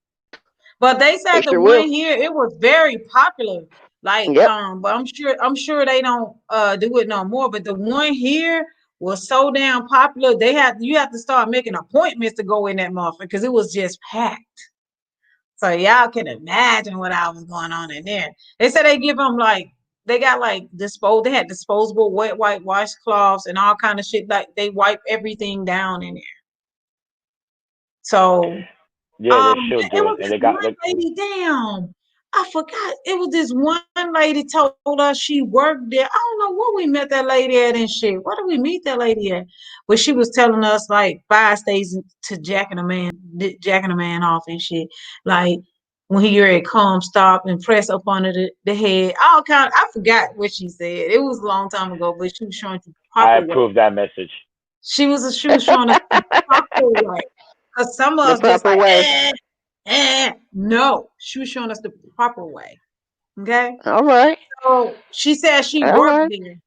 But they They said the sure one will. here, it was very popular. Like, Yep. but I'm sure they don't do it no more. But the one here was so damn popular, you have to start making appointments to go in that motherfucker because it was just packed. So y'all can imagine what I was going on in there. They said they give them like they got like they had disposable wet white washcloths and all kind of shit. Like they wipe everything down in there. So Yeah, they should it do it, was and this they got one like, lady, damn. I forgot. It was this one lady told us she worked there. I don't know where we met that lady at and shit. Where did we meet that lady at? But she was telling us like 5 stages to jacking a man off and shit. Like when he ready to come, stop and press up under the head. All kind. I forgot what she said. It was a long time ago, but she was showing the I proper way. approve that message. She was showing us the proper way. Cause some of The us just proper like way. no. She was showing us the proper way. Okay. All right. So she said she All worked right. there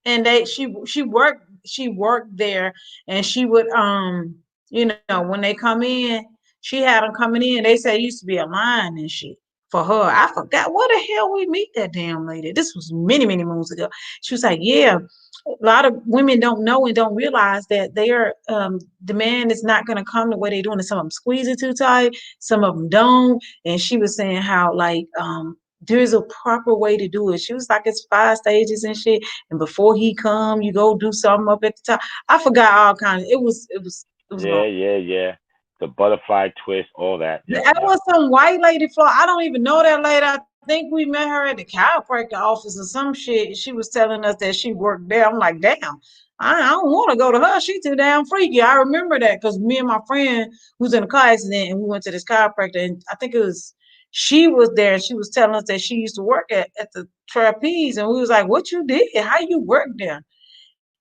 and she worked there and she would when they come in, she had them coming in. They said it used to be a line and shit for her. I forgot what the hell we meet that damn lady. This was many, many moons ago. She was like, yeah, a lot of women don't know and don't realize that the man is not going to come the way they're doing it. Some of them squeeze it too tight, some of them don't. And she was saying how like there's a proper way to do it. She was like, it's 5 stages and shit. And before he come, you go do something up at the top. I forgot all kinds. It was long. Yeah, yeah, yeah. The butterfly twist, all that. Yep, That yep. was some white lady for I don't even know that lady. I think we met her at the chiropractor office or some shit. She was telling us that she worked there. I'm like, damn, I don't want to go to her. She too damn freaky. I remember that because me and my friend who's in a car accident and we went to this chiropractor and I think it was she was there and she was telling us that she used to work at the trapeze and we was like, what you did? How you work there?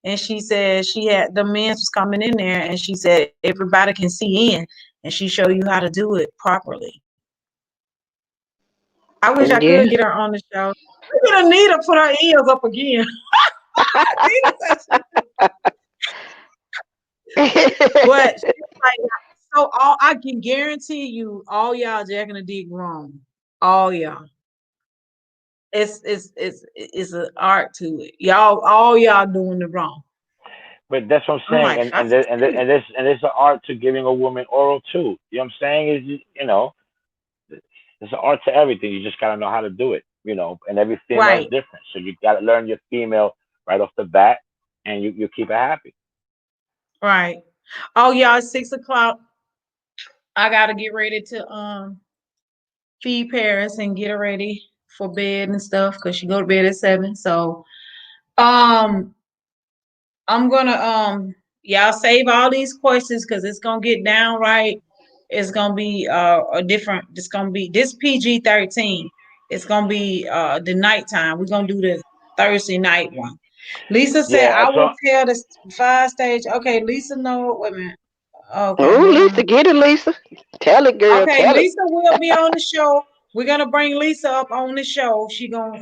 And she said she had the men was coming in there and she said everybody can see in and she show you how to do it properly. I wish I could Yeah. get her on the show. We gonna need to put her ears up again. Nita said but she was like, so all I can guarantee you, all y'all jacking a dick wrong. All y'all. It's an art to it. All y'all doing the wrong. But that's what I'm I'm saying, like, and I see. there's an art to giving a woman oral too. You know what I'm saying? Is there's an art to everything. You just gotta know how to do it. And every female is Right, different, so you gotta learn your female right off the bat, and you keep it happy. right. Oh y'all, it's 6 o'clock. I gotta get ready to feed Paris and get her ready for bed and stuff because she go to bed at 7. So um I'm gonna y'all save all these questions because it's gonna get downright. It's gonna be a different. It's gonna be this PG-13. It's gonna be the nighttime. We're gonna do the Thursday night one. Lisa said Yeah. I So will tell the 5 stage. Okay, Lisa, no, wait a minute. Okay, Oh, hold Lisa, on. get it, Lisa. Tell it, girl. Okay, Tell it. Lisa will be on the show. We're gonna bring Lisa up on the show. She gonna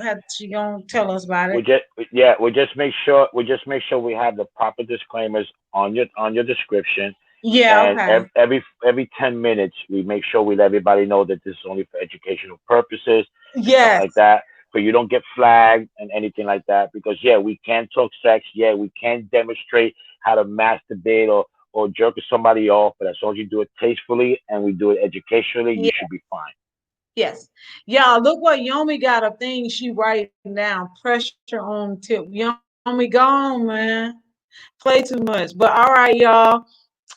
tell us about we it. just yeah we just make sure we have the proper disclaimers on your description, Yeah, and okay. every 10 minutes we make sure we let everybody know that this is only for educational purposes and stuff Yes. like that. So you don't get flagged and anything like that, because yeah, we can talk sex, yeah, we can demonstrate how to masturbate or jerk somebody off, but as long as you do it tastefully and we do it educationally, you should be fine. Yes. Y'all, look what Yomi got a thing she writing down. Pressure on tip. Yomi gone, man. Play too much. But all right, y'all.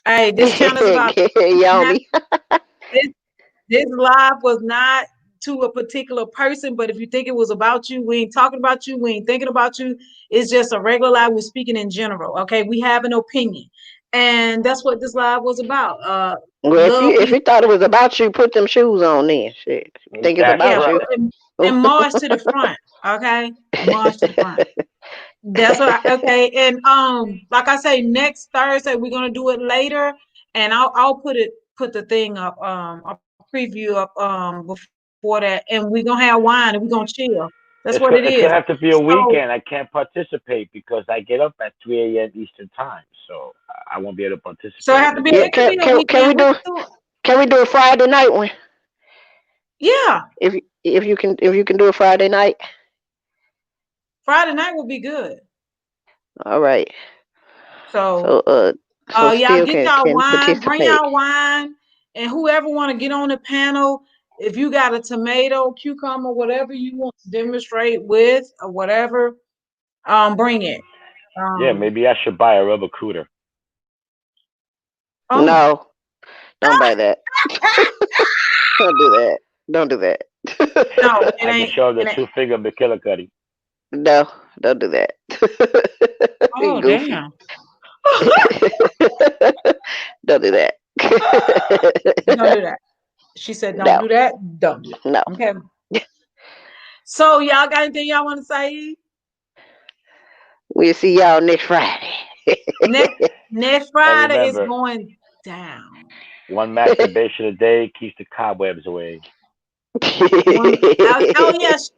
Hey, this channel is about Yummy. this this live was not to a particular person, but if you think it was about you, we ain't talking about you, we ain't thinking about you. It's just a regular live. We're speaking in general. Okay. We have an opinion. And that's what this live was about. Well, if you Love if peace. you thought it was about you, put them shoes on then. Shit. If you think it's That's Yeah, about right. you. and march to the front. Okay. March to the front. That's what okay. And like I say, next Thursday we're gonna do it later and I'll put the thing up, a preview up before that and we're gonna have wine and we're gonna chill. That's what it is. It's gonna have to be a So weekend. I can't participate because I get up at 3 a.m. Eastern time, so I won't be able to so participate it if have to it's be a Yeah, it can can weekend. be a can can we weekend. We do can do it. can we do a Friday night one? Yeah. If you can do a Friday night. Friday night will be good. All right. So So so y'all still get can y'all can wine, bring participate. y'all wine, and whoever want to get on the panel, if you got a tomato, cucumber, whatever you want to demonstrate with or whatever, bring it. Yeah, Um, maybe I should buy a rubber cooter. oh, No, don't buy that. Don't do that. Don't do that. no, it I can ain't. show the It ain't. two-finger McKillicuddy. No, don't do that. He Oh, goofy. damn. Don't do that. Don't do that. She said, don't No, do that. Don't do no. that. Okay. So y'all got anything y'all want to say? We'll see y'all next Friday. Next next And Friday is remember, going down. one masturbation a day keeps the cobwebs away. Oh yes,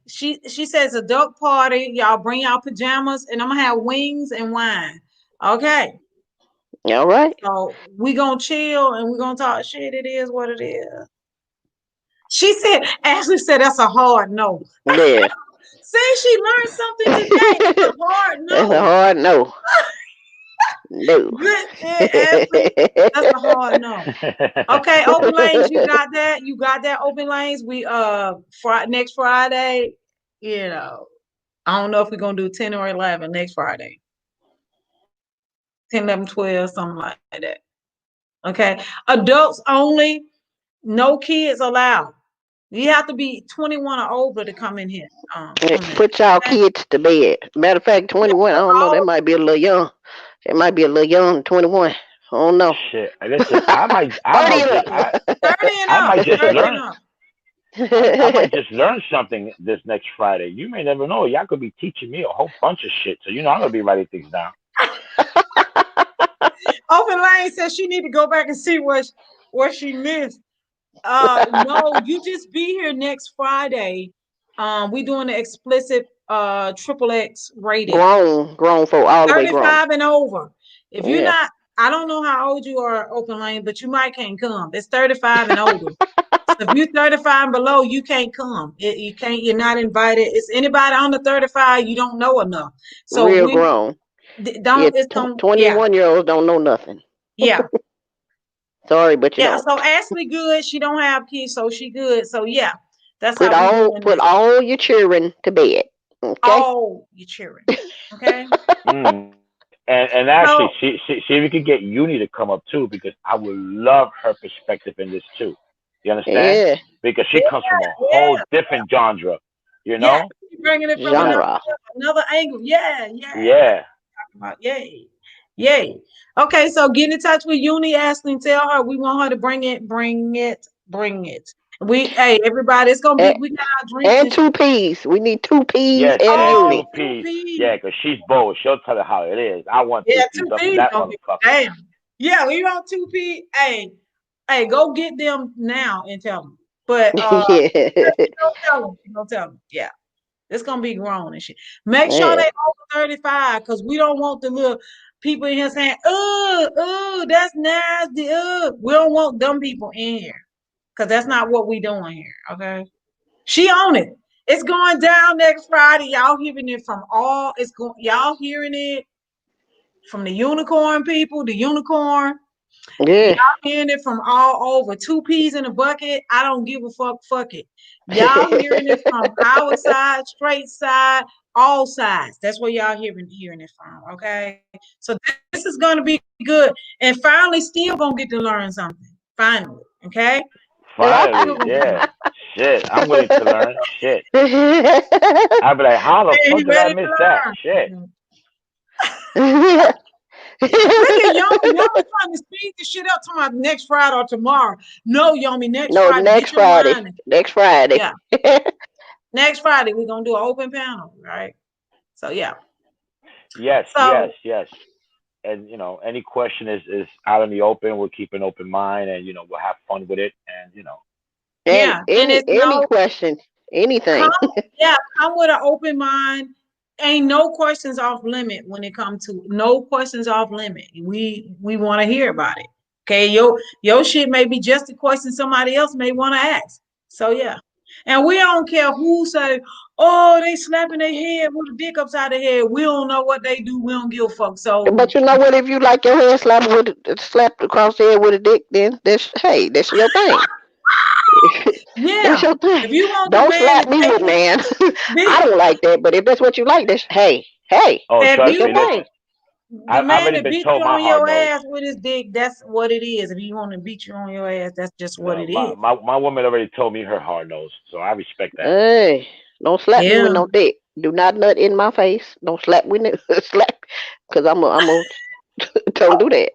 she says adult party. Y'all bring y'all pajamas, and I'm gonna have wings and wine. Okay, All right. so we gonna chill and we gonna talk shit. It is what it is. She said. Ashley said that's a hard no. Yeah. See, she learned something today. That's a hard That's a no. hard no. No. Good shit, Ashley. That's a hard no. Okay, open lanes. You got that. You got that. Open lanes. We next Friday. You know. I don't know if we're gonna do 10 or 11 next Friday. 10, 11, 12, something like that. Okay. Adults only, no kids allowed. You have to be 21 or over to come in here on this. Put y'all Okay. kids to bed. Matter of fact, Yeah, 21. I put don't know. That all might be a little young. It might be a little young. 21. I don't know. Shit. Listen, I 30 might and just, up. 30 and I up. might just 30 and learn. up. I might just learn something this next Friday. You may never know. Y'all could be teaching me a whole bunch of shit. So I'm gonna be writing things down. Open lane says she need to go back and see what she missed. No, you just be here next Friday. We doing the explicit triple X rated. Grown folk, all the way grown. 35 and over. If you're Yeah. not, I don't know how old you are, open lane, but you might can't come. It's 35 and older. So if you're 35 and below, you can't come. You can't, you're not invited. It's anybody under 35, you don't know enough. So Real we grown. Yeah, don't, it's don't, yeah, 21-year-olds don't know nothing. yeah. Sorry, but you Yeah. don't. So Ashley good. She don't have kids, so she good. So yeah, that's how we doing Put this. all your children to bed. Okay? All your children. Okay. Mm. And actually, So see if we could get Uni to come up too, because I would love her perspective in this too. You understand? Yeah. Because she yeah, comes from a whole yeah, different genre. You yeah. know? She bringing it from So Genre. another angle. Yeah, yeah. yeah, About yay, yay. Okay, so get in touch with Uni Ashley and tell her we want her to bring it, bring it, bring it. Hey, everybody, it's gonna be. And, We got our drinks and and shit. two peas. We need two peas yes, and and Oh, uni. two two P's. P. Yeah, because she's bold. She'll tell her how it is. I want two Yeah, P's two up in P's that gonna be motherfucker. damn. Yeah, we want two P. Hey, go get them now and tell them. But Yeah. don't tell them. Don't tell them. Yeah. It's gonna be grown and shit. Make sure Yeah. they over 35 because we don't want the little people in here saying, that's nasty. We don't want them people in here. Cause that's not what we doing here. Okay. She on it. It's going down next Friday. Y'all hearing it from all it's going y'all hearing it from the unicorn people, the unicorn. Y'all Yeah. hearing it from all over. Two peas in a bucket. I don't give a fuck. Fuck it. Y'all hearing it from our side, straight side, all sides. That's where y'all hearing it from. Okay. So this is gonna be good. And finally, still gonna get to learn something. Finally. Okay. Still Finally, gonna get yeah. Shit, I'm willing to learn. Shit. I'd be like, how the Hey, he fuck did I ready to miss that? Shit. learn. Look at Yomi. Yomi trying to speed the shit up to my next Friday or tomorrow. No, Yomi, next No, Friday. next Get your Friday. wine. Next Friday. Yeah. Next Friday, we're gonna do an open panel, right? So yeah. Yes, yes, So yes. And any question is out in the open. We'll keep an open mind, and we'll have fun with it. And And yeah, and any it's any no question, come anything. yeah, come with an open mind. Ain't no questions off limit when it comes to no questions off limit. We want to hear about it. Okay, your shit may be just a question somebody else may want to ask. So yeah. And we don't care who say, oh, they slapping their head with a dick upside their head. We don't know what they do. We don't give a fuck. So But you know what? If you like your head slapped across the head with a dick, then that's your thing. That's yeah, your thing. if you want the Don't man to slap me take with it, man. I be, don't like that. But if that's what you like, that's hey, Oh, if trust that's you your me. want thing. Listen, the I've man already to been beat you told my on hard your knows. ass with his dick, that's what it is. If you want to beat you on your ass, that's just what No, it my, is. my my woman already told me her hard knows, so I respect that. Hey, don't slap me with Yeah. no dick. Do not nut in my face. Don't slap with it. Slap, cause I'm a don't do that.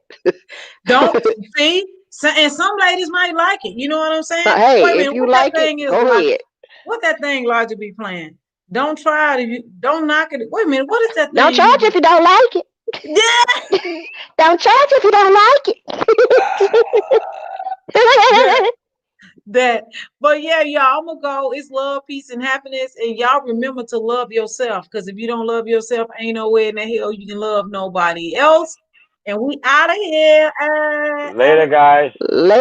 Don't see. So, and some ladies might like it. You know what I'm So, saying? Wait a hey, if minute. you What that like it, thing is go like? ahead. What that thing Lodger be playing? Don't try it. If you don't knock it. Wait a minute. What is that Don't thing he charge be? if you don't like it. Yeah. Don't charge if you don't like That. it. That. But yeah, y'all. I'm gonna go. It's love, peace, and happiness. And y'all remember to love yourself. Because if you don't love yourself, ain't no way in the hell you can love nobody else. And we out of here. Later, guys. Later.